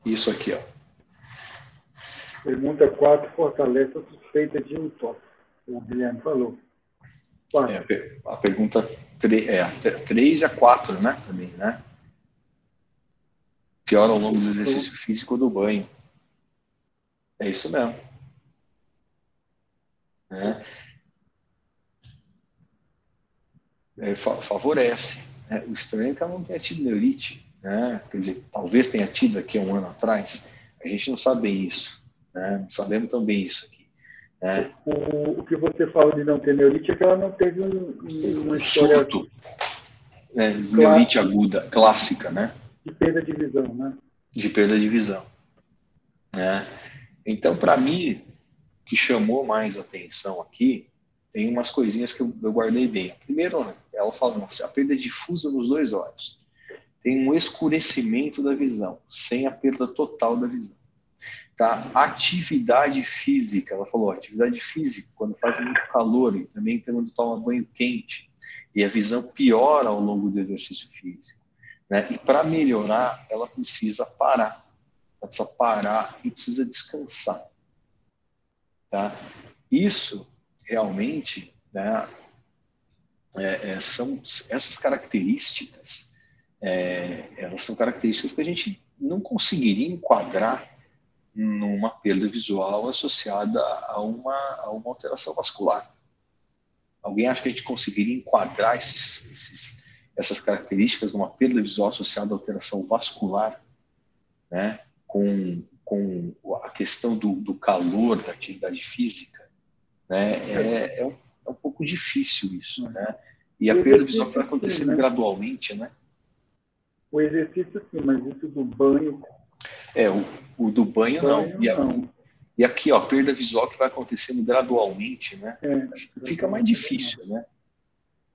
Isso aqui, ó. Pergunta 4, fortalece a suspeita de um toque. O Guilherme falou. 4. A pergunta 3 e a 4, né? Também, né? Piora ao longo do exercício físico ou do banho. É isso mesmo. Né? Favorece. Né? O estranho é que ela não tenha tido neurite. Né? Quer dizer, talvez tenha tido aqui há um ano atrás. A gente não sabe bem isso. Né? Não sabemos tão bem isso aqui. Né? O que você fala de não ter neurite é que ela não teve uma história... Surto. Neurite aguda, clássica, né? De perda de visão, né? De perda de visão. Né? Então, para mim, o que chamou mais atenção aqui, tem umas coisinhas que eu guardei bem. Primeiro, ela fala assim, a perda é difusa nos 2 olhos. Tem um escurecimento da visão, sem a perda total da visão. Tá? Atividade física, ela falou, atividade física, quando faz muito calor e também quando toma banho quente, e a visão piora ao longo do exercício físico. Né? E para melhorar, ela precisa parar. Ela precisa parar e precisa descansar. Tá? Isso, realmente, né, são essas características, elas são características que a gente não conseguiria enquadrar numa perda visual associada a uma alteração vascular. Alguém acha que a gente conseguiria enquadrar essas características numa perda visual associada à alteração vascular, né? com a questão do calor, da atividade física? Né? É um pouco difícil isso. Né? E a perda visual vai acontecendo sim, né? Gradualmente, né? O exercício sim, mas isso do banho... O do banho não. E aqui, ó, perda visual que vai acontecendo gradualmente, né? Fica mais difícil, né?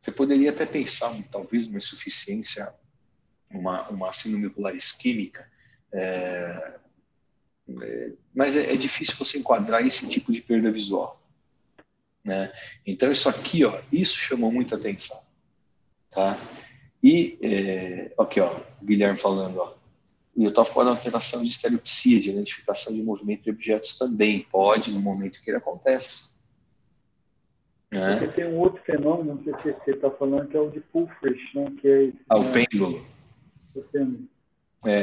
Você poderia até pensar, talvez, uma insuficiência, uma síndrome ocular isquêmica, mas é difícil você enquadrar esse tipo de perda visual. Né? Então, isso aqui, ó, isso chamou muita atenção. Tá? E, aqui, ó, o Guilherme falando, ó, o Yotoff pode alteração de estereopsia, de identificação de movimento de objetos também, pode, no momento que ele acontece. Né? Porque tem um outro fenômeno, não sei se você está falando, que é o de Pulfrich, né? Que é esse, o pêndulo. O pêndulo.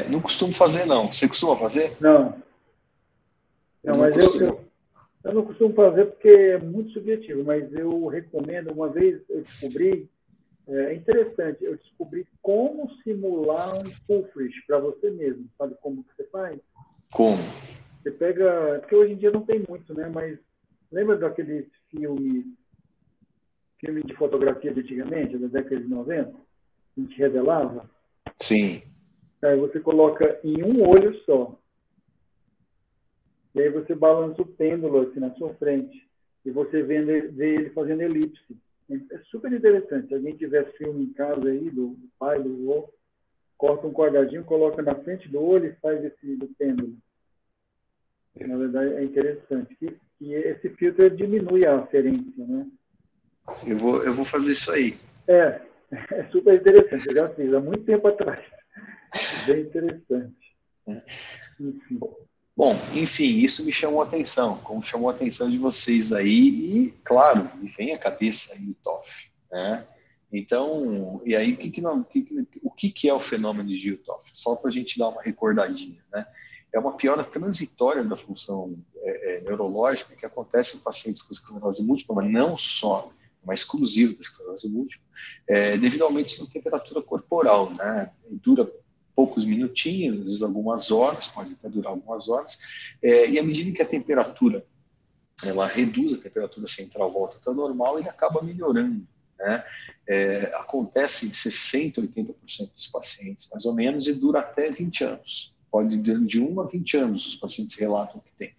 Não costumo fazer, não. Você costuma fazer? Não. Não, mas Eu não costumo fazer porque é muito subjetivo, mas eu recomendo. Uma vez eu descobri, é interessante, eu descobri como simular um pulfrish para você mesmo. Sabe como que você faz? Como? Você pega, porque hoje em dia não tem muito, né? Mas lembra daqueles filme de fotografia de antigamente, da década de 90? A gente revelava? Sim. Aí você coloca em um olho só. E aí você balança o pêndulo assim na sua frente. E você vê ele fazendo elipse. É super interessante. Se alguém tiver filme em casa aí, do pai, do avô, corta um quadradinho, coloca na frente do olho e faz esse do pêndulo. Na verdade, é interessante. E esse filtro diminui a aferência, né? Eu vou fazer isso aí. É, é super interessante. Eu já fiz há muito tempo atrás. Bem interessante. Enfim. Bom, enfim, isso me chamou a atenção, como chamou a atenção de vocês aí, e, claro, me vem à cabeça aí o TOF, né? Então, e aí, o que é o fenômeno de Yutoff? Só para a gente dar uma recordadinha, né? É uma piora transitória da função neurológica que acontece em pacientes com esclerose múltipla, mas não só, mas exclusivo da esclerose múltipla, devido ao aumento da temperatura corporal, né? Dura poucos minutinhos, às vezes algumas horas, pode até durar algumas horas, e à medida que a temperatura ela reduz, a temperatura central volta para o normal, ele acaba melhorando, né? Acontece em 60%, 80% dos pacientes, mais ou menos, e dura até 20 anos. Pode de 1 a 20 anos os pacientes relatam que tem.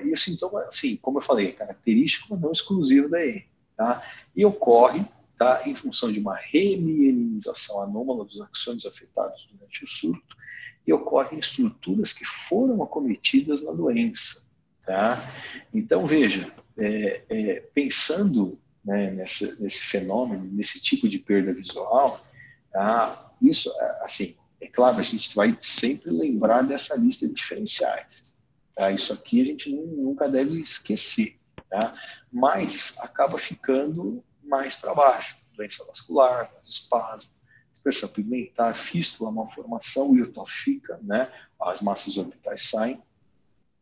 E o sintoma, assim, como eu falei, é característico, mas não exclusivo da EE, tá? E ocorre, tá, em função de uma remielinização anômala dos axônios afetados durante o surto, e ocorre em estruturas que foram acometidas na doença, tá? Então, veja, pensando, né, nesse fenômeno, nesse tipo de perda visual, tá? Isso, assim, é claro, a gente vai sempre lembrar dessa lista de diferenciais. Tá? Isso aqui a gente nunca deve esquecer. Tá? Mas acaba ficando mais para baixo. Doença vascular, espasmo, dispersão pigmentar, fístula, malformação, iotofica, né? As massas orbitais saem,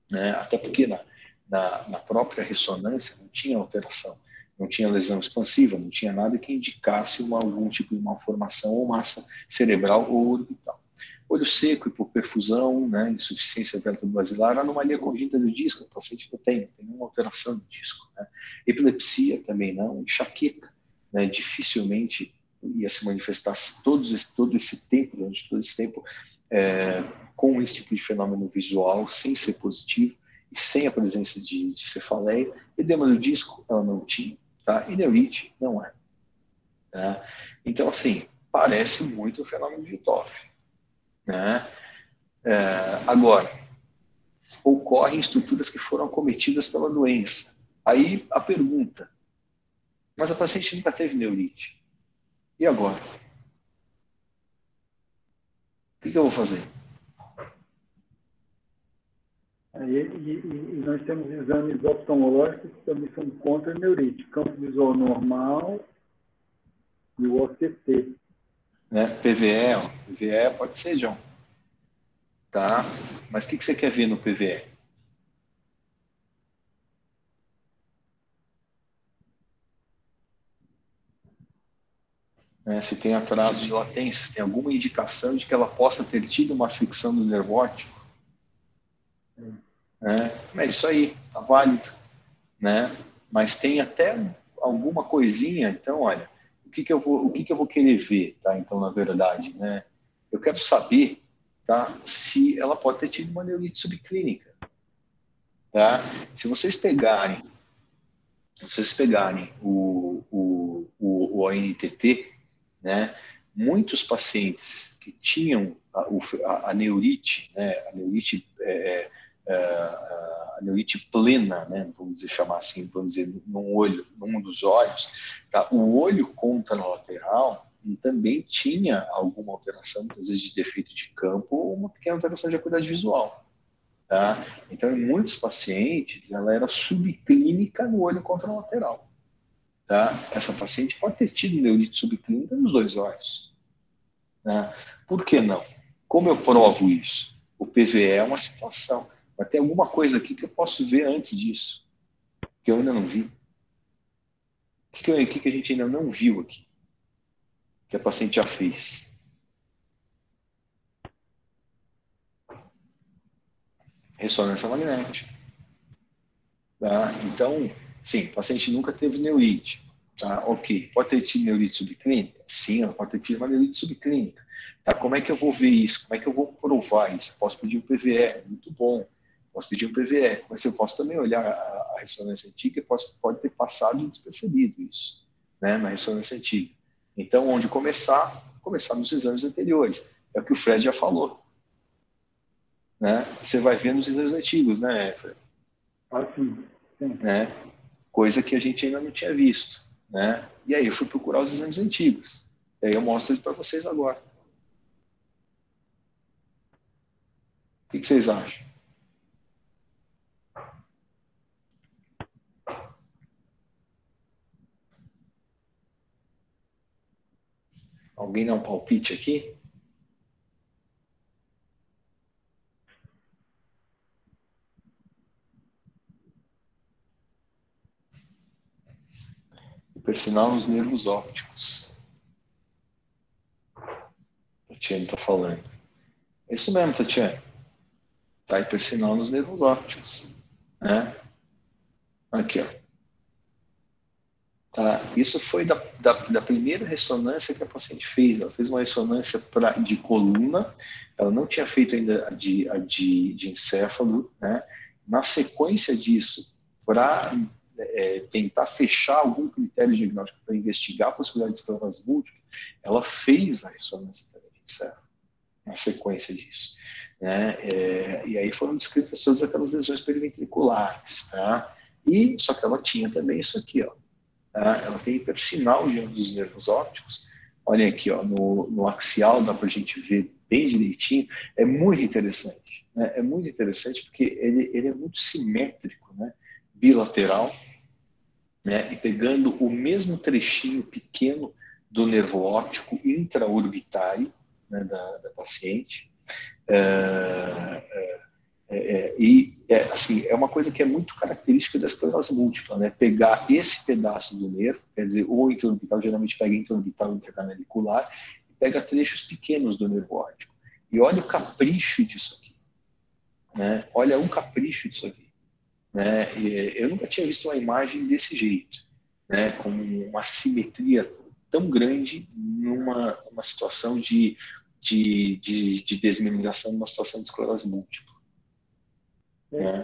né? Até porque na própria ressonância não tinha alteração, não tinha lesão expansiva, não tinha nada que indicasse algum tipo de malformação ou massa cerebral ou orbital. Olho seco, hipoperfusão, né, insuficiência vértebro-basilar, anomalia congênita do disco, o paciente não tem nenhuma alteração do disco. Né? Epilepsia também não, enxaqueca, né, dificilmente ia se manifestar todo esse tempo, durante todo esse tempo, com esse tipo de fenômeno visual, sem ser positivo e sem a presença de cefaleia. Edema do disco, ela não tinha, tá? E neurite, não é. Tá? Então, assim, parece muito o fenômeno de Toff. Né? Agora, ocorre em estruturas que foram acometidas pela doença. Aí a pergunta, mas a paciente nunca teve neurite. E agora? O que eu vou fazer? E nós temos exames oftalmológicos que também são contra a neurite. Campo visual normal e o OCT. Né? PVE, ó. PVE pode ser, John. Tá? Mas o que você quer ver no PVE? Se tem atraso de latência, se tem alguma indicação de que ela possa ter tido uma fricção do nervo óptico. É isso aí, tá válido. Né? Mas tem até alguma coisinha, então, olha, o que eu vou querer ver, tá? Então, na verdade, né? Eu quero saber, tá? Se ela pode ter tido uma neurite subclínica, tá? Se vocês pegarem o ONTT, né? Muitos pacientes que tinham a neurite, né? A neurite plena, né? Vamos dizer, chamar assim, vamos dizer, num dos olhos, tá? O olho contralateral também tinha alguma alteração, muitas vezes de defeito de campo ou uma pequena alteração de acuidade visual. Tá? Então, em muitos pacientes, ela era subclínica no olho contralateral. Tá? Essa paciente pode ter tido neurite subclínica nos dois olhos. Né? Por que não? Como eu provo isso? O PVE é uma situação. Mas tem alguma coisa aqui que eu posso ver antes disso, que eu ainda não vi. O que a gente ainda não viu aqui, que a paciente já fez? Ressonância magnética. Tá? Então, sim, o paciente nunca teve neurite. Tá? Ok. Pode ter tido neurite subclínica? Sim, ela pode ter tido uma neurite subclínica. Tá? Como é que eu vou ver isso? Como é que eu vou provar isso? Posso pedir um PVE, muito bom. Posso pedir um PVE, mas eu posso também olhar a ressonância antiga e pode ter passado despercebido isso, né, na ressonância antiga. Então, onde começar? Começar nos exames anteriores. É o que o Fred já falou. Né? Você vai ver nos exames antigos, né, Fred? Assim, sim. Né? Coisa que a gente ainda não tinha visto, né? E aí eu fui procurar os exames antigos. E aí eu mostro isso para vocês agora. O que vocês acham? Alguém dá um palpite aqui? Hipersinal nos nervos ópticos. Tatiana está falando. É isso mesmo, Tatiana. Tá, hipersinal nos nervos ópticos. Né? Aqui, ó. Tá? Isso foi da primeira ressonância que a paciente fez. Ela fez uma ressonância de coluna, ela não tinha feito ainda de encéfalo. Né? Na sequência disso, para tentar fechar algum critério diagnóstico para investigar a possibilidade de esclerose múltipla, ela fez a ressonância também de encéfalo, na sequência disso. Né? E aí foram descritas todas aquelas lesões periventriculares. Tá? Só que ela tinha também isso aqui, ó. Tá? Ela tem hipersinal de um dos nervos ópticos. Olha aqui, ó, no axial dá para a gente ver bem direitinho. É muito interessante. Né? É muito interessante porque ele é muito simétrico, né? Bilateral, né? E pegando o mesmo trechinho pequeno do nervo óptico intraorbitário, né, da paciente. Assim, é uma coisa que é muito característica da esclerose múltipla, né? Pegar esse pedaço do nervo, quer dizer, o interorbital, geralmente pega interorbital e intercanalicular, e pega trechos pequenos do nervo óptico. E olha o capricho disso aqui, né? Olha o capricho disso aqui, né? Eu nunca tinha visto uma imagem desse jeito, né? Com uma simetria tão grande numa situação de desmeminização, numa situação de esclerose múltipla. Né?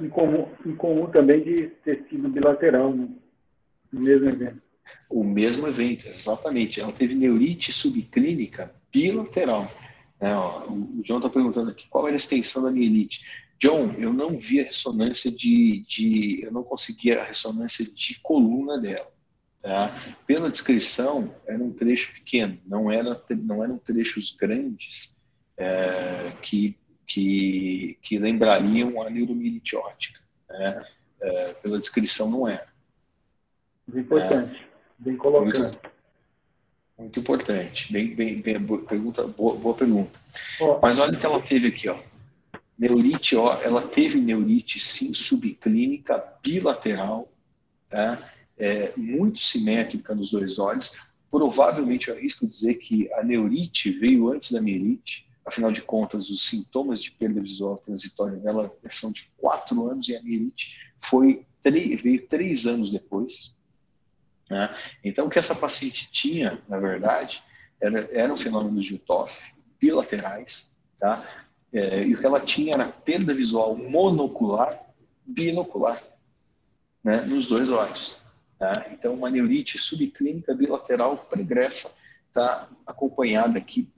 Incomum também de tecido bilateral no mesmo evento. O mesmo evento, exatamente. Ela teve neurite subclínica bilateral. O John está perguntando aqui qual era a extensão da mielite. John, eu não vi a ressonância eu não consegui a ressonância de coluna dela. Tá? Pela descrição, era um trecho pequeno, não eram trechos grandes que lembrariam a neuromielite óptica. Né? Pela descrição, não era. Importante, bem Muito, colocado. muito importante. Boa pergunta, boa pergunta. Ó, Mas olha o que ela teve aqui, ó. Neurite, ó, ela teve neurite, sim, subclínica, bilateral, tá? Muito simétrica nos dois olhos. Provavelmente, eu arrisco dizer que a neurite veio antes da mielite. Afinal de contas, os sintomas de perda visual transitória dela são de 4 anos e a mielite veio 3 anos depois. Né? Então, o que essa paciente tinha, na verdade, eram fenômenos de UTOF bilaterais, tá? E o que ela tinha era perda visual monocular, binocular, né? Nos dois olhos. Tá? Então, uma neurite subclínica bilateral pregressa está acompanhada aqui,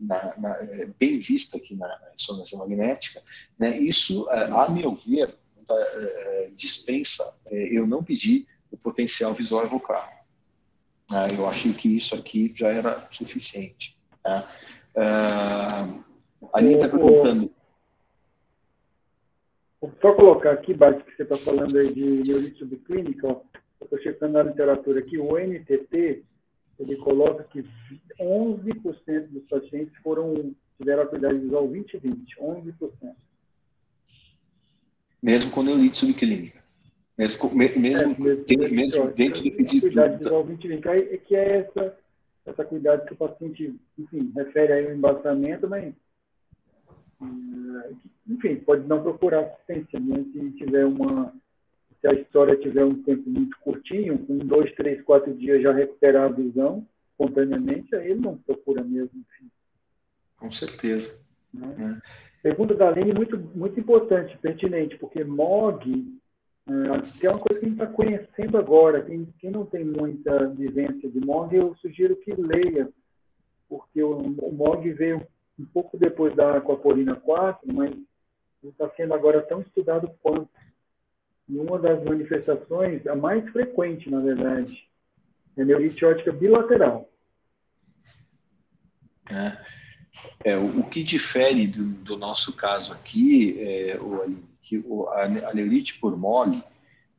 bem vista aqui na ressonância magnética. Né? Isso, a meu ver, dispensa eu não pedir o potencial visual evocado. Eu achei que isso aqui já era suficiente. Tá? A Aninha está perguntando. Vou só colocar aqui, Bart, que você está falando aí de neurite subclínica, ó, eu estou checando na literatura aqui, o NTT, ele coloca que 11% dos pacientes tiveram atividade visual 20/20, 11%. Mesmo com neurite subclínica. Mesmo dentro do quesito. Cuidado visual vitílico. É que é essa cuidado que o paciente, enfim, refere aí ao embaçamento, mas, enfim, pode não procurar assistência, né? Se a história tiver um tempo muito curtinho, com 2, 3, 4 dias já recuperar a visão espontaneamente, aí ele não procura mesmo, enfim. Com certeza. Né? Pergunta da Aline muito, muito importante, pertinente, porque MOG, que é uma coisa que a gente está conhecendo agora. Quem não tem muita vivência de MOG, eu sugiro que leia, porque o MOG veio um pouco depois da aquaporina 4, mas está sendo agora tão estudado quanto. E uma das manifestações, a mais frequente, na verdade, é neurite óptica bilateral. O que difere do nosso caso aqui, que a neurite por MOG,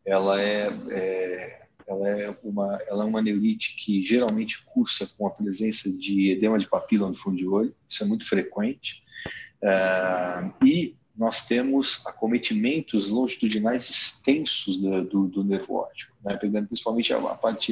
ela é uma neurite que geralmente cursa com a presença de edema de papila no fundo de olho, isso é muito frequente, e nós temos acometimentos longitudinais extensos do nervo óptico, né? Pegando principalmente a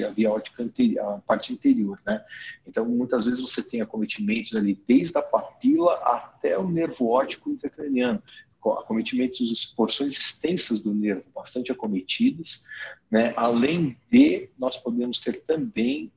via óptica anterior, a parte interior, né? Então, muitas vezes você tem acometimentos ali desde a papila até o nervo óptico intracraniano, acometimentos, porções extensas do nervo, bastante acometidas, né? Além de, nós podemos ter também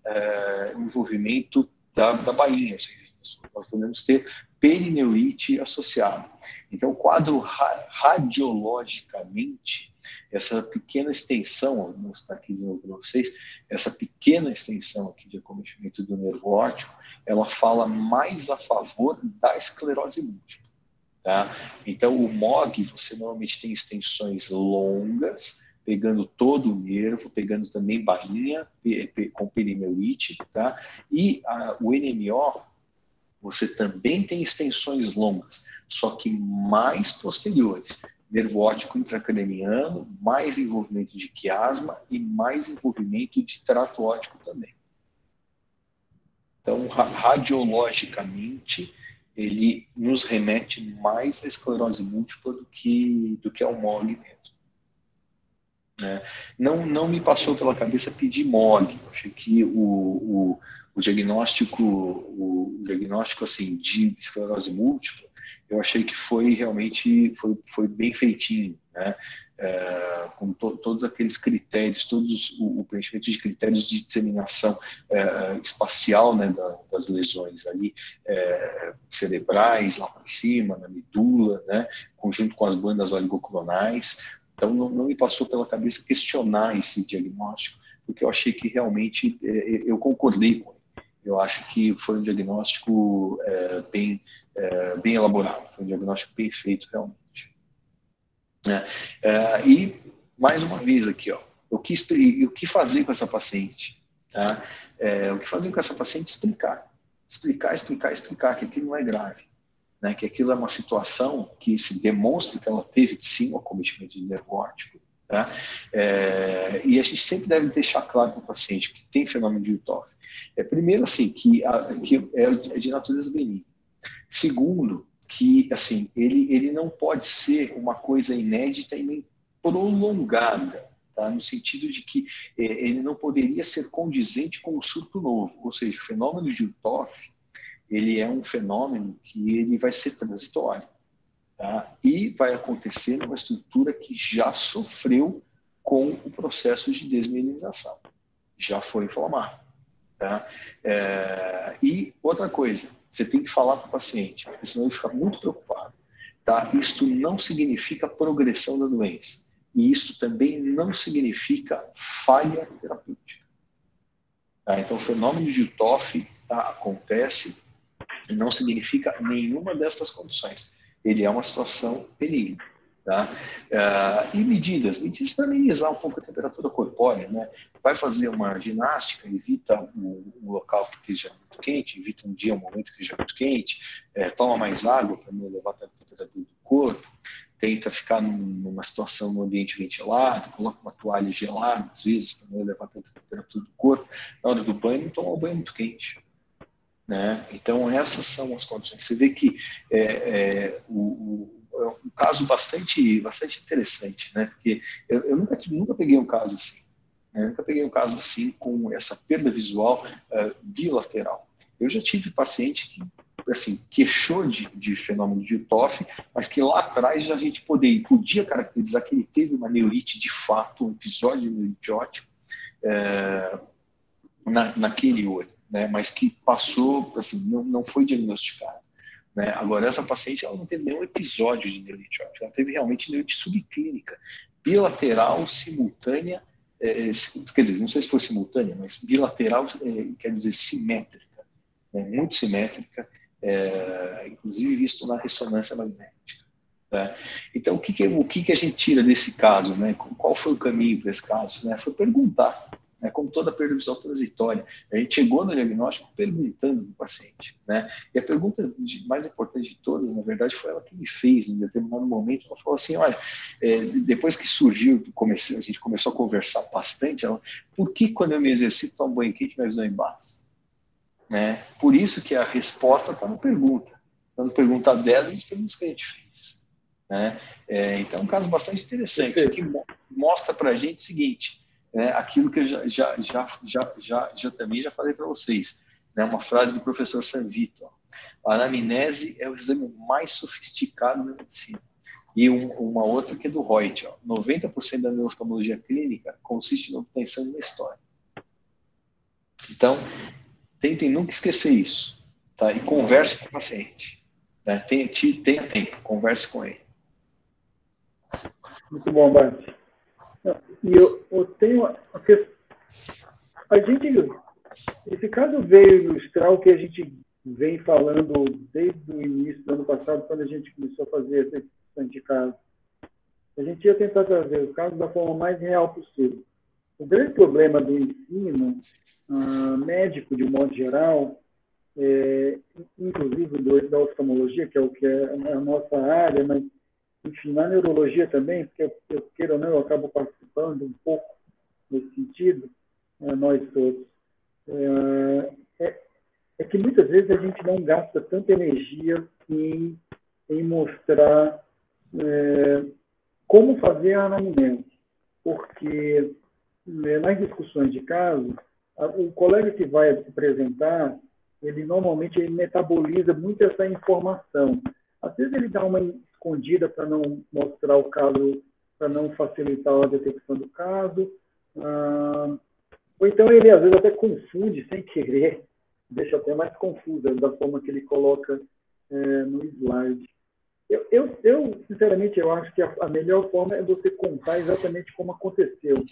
envolvimento da bainha, ou seja, nós podemos ter perineurite associada. Então, o quadro radiologicamente, essa pequena extensão, vou mostrar aqui de novo para vocês, essa pequena extensão aqui de acometimento do nervo óptico, ela fala mais a favor da esclerose múltipla. Tá? Então, o MOG, você normalmente tem extensões longas, pegando todo o nervo, pegando também bainha, com perineurite, tá? E o NMO, você também tem extensões longas, só que mais posteriores. Nervo óptico intracraniano, mais envolvimento de quiasma e mais envolvimento de trato óptico também. Então, radiologicamente, ele nos remete mais à esclerose múltipla do que ao MOG mesmo. Não me passou pela cabeça pedir MOG. Achei que o diagnóstico assim, de esclerose múltipla, eu achei que foi realmente foi bem feitinho, né? Com todos aqueles critérios, o preenchimento de critérios de disseminação espacial, né, das lesões ali, cerebrais, lá para cima, na medula, né, conjunto com as bandas oligoclonais. Então, não me passou pela cabeça questionar esse diagnóstico, porque eu achei que realmente eu concordei com ele. Eu acho que foi um diagnóstico bem elaborado, foi um diagnóstico bem feito realmente. E, mais uma vez aqui, ó, o que fazer com essa paciente? Tá? O que fazer com essa paciente? Explicar que aquilo não é grave. Né, que aquilo é uma situação que se demonstra que ela teve, sim, um acometimento de nervo óptico. Tá? E a gente sempre deve deixar claro para o paciente que tem fenômeno de UTOF. Primeiro, assim, que é de natureza benigna. Segundo, que assim, ele não pode ser uma coisa inédita e nem prolongada, tá? No sentido de que ele não poderia ser condizente com o surto novo. Ou seja, o fenômeno de UTOF, ele é um fenômeno que ele vai ser transitório, tá? E vai acontecer numa estrutura que já sofreu com o processo de desmielinização, já foi inflamado, tá? E outra coisa, você tem que falar para o paciente, porque senão ele fica muito preocupado, tá? Isto não significa progressão da doença, e isto também não significa falha terapêutica. Tá? Então, o fenômeno de UTOF, tá, acontece e não significa nenhuma dessas condições. Ele é uma situação benigna. Tá? E medidas para amenizar um pouco a temperatura corpórea, né? Vai fazer uma ginástica, evita um local que esteja muito quente, evita um dia, um momento que esteja muito quente, toma mais água para não elevar a temperatura do corpo, tenta ficar numa situação no ambiente ventilado, coloca uma toalha gelada, às vezes, para não elevar a temperatura do corpo. Na hora do banho, não toma um banho muito quente. Né? Então, essas são as condições. Você vê que um caso bastante interessante, né? Porque eu nunca peguei um caso assim. Né? Eu nunca peguei um caso assim com essa perda visual bilateral. Eu já tive paciente que assim, queixou de fenômeno de TOF, mas que lá atrás a gente podia caracterizar que ele teve uma neurite de fato, um episódio neuritótico naquele olho, né? Mas que passou, assim, não foi diagnosticado. Né? Agora, essa paciente ela não teve nenhum episódio de neurite óptica, ela teve realmente neurite subclínica, bilateral, simultânea, quer dizer, não sei se foi simultânea, mas bilateral quer dizer simétrica, né? Muito simétrica, inclusive visto na ressonância magnética. Né? Então, o que a gente tira desse caso? Né? Qual foi o caminho para esse caso? Né? Foi perguntar. Né, como toda perda visual transitória. A gente chegou no diagnóstico perguntando do paciente. Né? E a pergunta mais importante de todas, na verdade, foi ela que me fez em determinado momento. Ela falou assim, olha, depois que surgiu, a gente começou a conversar bastante, ela, por que quando eu me exercito tomo banho quente minha visão embaça? Né? Por isso que a resposta está na pergunta. Está na pergunta dela e nas perguntas que a gente fez. Né? Então é um caso bastante interessante, que mostra para a gente o seguinte, aquilo que eu também já falei para vocês, né? Uma frase do professor Sanvito: a anamnese é o exame mais sofisticado da medicina. E uma outra que é do Reut: 90% da neuroftalmologia clínica consiste na obtenção de uma história. Então, tentem nunca esquecer isso, tá? E converse com o paciente. Né? Tenha tempo, converse com ele. Muito bom, Bart. E eu tenho esse caso veio ilustrar o que a gente vem falando desde o início do ano passado, quando a gente começou a fazer essa discussão de caso. A gente ia tentar trazer o caso da forma mais real possível. O grande problema do ensino médico, de um modo geral, inclusive da oftalmologia, que é o que é a nossa área, mas, enfim, na neurologia também, porque eu queira ou não, eu acabo participando um pouco nesse sentido, nós todos, é que muitas vezes a gente não gasta tanta energia em mostrar como fazer a anamnese, porque nas discussões de caso, o colega que vai apresentar, ele normalmente metaboliza muito essa informação. Às vezes ele dá uma escondida para não mostrar o caso, para não facilitar a detecção do caso, ou então ele às vezes até confunde sem querer, deixa até mais confusa da forma que ele coloca no slide. Eu, sinceramente, eu acho que a melhor forma é você contar exatamente como aconteceu.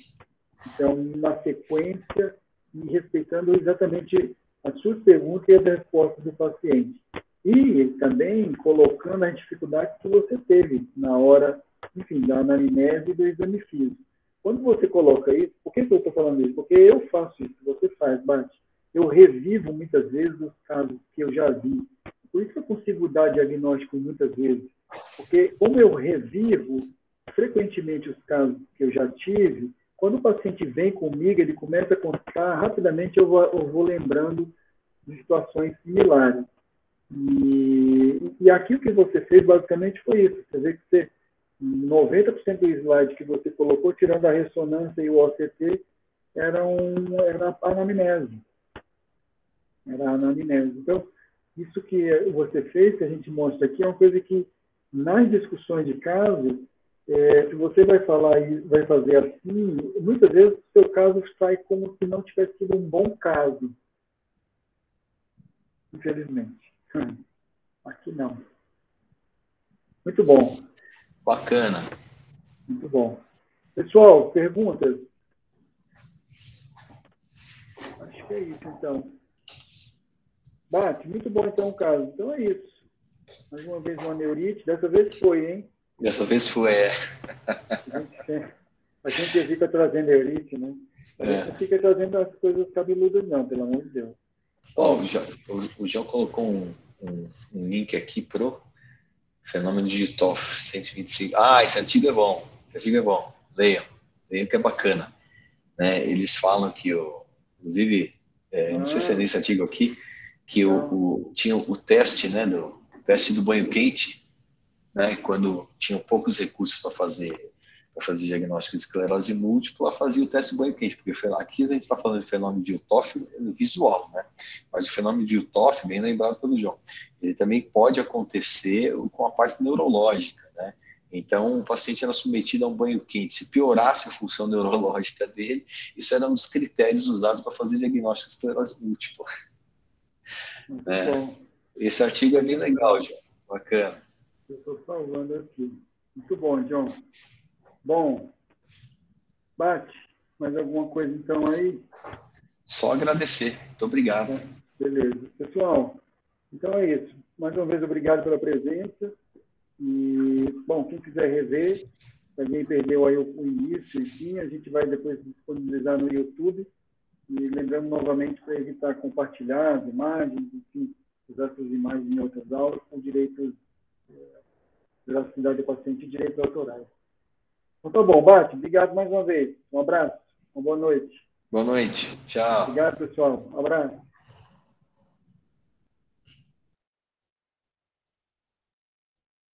Então, na sequência, e respeitando exatamente as suas perguntas e as respostas do paciente. E também colocando as dificuldades que você teve na hora, enfim, da anamnese e do exame físico. Quando você coloca isso, por que eu estou falando isso? Porque eu faço isso, você faz, Bart. Eu revivo muitas vezes os casos que eu já vi. Por isso que eu consigo dar diagnóstico muitas vezes. Porque como eu revivo frequentemente os casos que eu já tive, quando o paciente vem comigo, ele começa a contar, rapidamente eu vou lembrando de situações similares. E aquilo que você fez, basicamente, foi isso. Você vê que 90% do slide que você colocou, tirando a ressonância e o OCT, era a anamnese. Era a anamnese. Então, isso que você fez, que a gente mostra aqui, é uma coisa que, nas discussões de caso, se você vai falar e vai fazer assim, muitas vezes o seu caso sai como se não tivesse sido um bom caso. Infelizmente. Aqui não. Muito bom. Bacana. Muito bom. Pessoal, perguntas? Acho que é isso, então. Bate, muito bom, então, o caso. Então é isso. Mais uma vez uma neurite. Dessa vez foi, hein? Dessa vez foi. A gente evita trazer neurite, né? Não fica trazendo as coisas cabeludas, não, pelo amor de Deus. O João colocou um link aqui pro fenômeno de TOF 125. Esse artigo é bom. Leiam que é bacana. Né? Eles falam que, inclusive, não sei se é nesse artigo aqui, que tinha o teste, né, o teste do banho quente, né, quando tinham poucos recursos para fazer diagnóstico de esclerose múltipla, fazia o teste do banho quente, porque aqui a gente está falando de fenômeno de Uthoff visual, né? Mas o fenômeno de Uthoff, bem lembrado pelo João, ele também pode acontecer com a parte neurológica, né? Então, o paciente era submetido a um banho quente. Se piorasse a função neurológica dele, isso era um dos critérios usados para fazer diagnóstico de esclerose múltipla. Muito bom. Esse artigo é bem legal, João. Bacana. Eu estou salvando aqui. Muito bom, John. Bom, Bate, mais alguma coisa então aí? Só agradecer. Muito obrigado. Beleza. Pessoal, então é isso. Mais uma vez, obrigado pela presença. E, bom, quem quiser rever, se alguém perdeu aí o início, enfim, a gente vai depois disponibilizar no YouTube. E lembrando novamente para evitar compartilhar as imagens, enfim, usar essas imagens em outras aulas com direitos, privacidade do paciente e direitos autorais. Então, tá bom, Bate, obrigado mais uma vez. Um abraço, uma boa noite. Boa noite. Tchau. Obrigado, pessoal. Um abraço.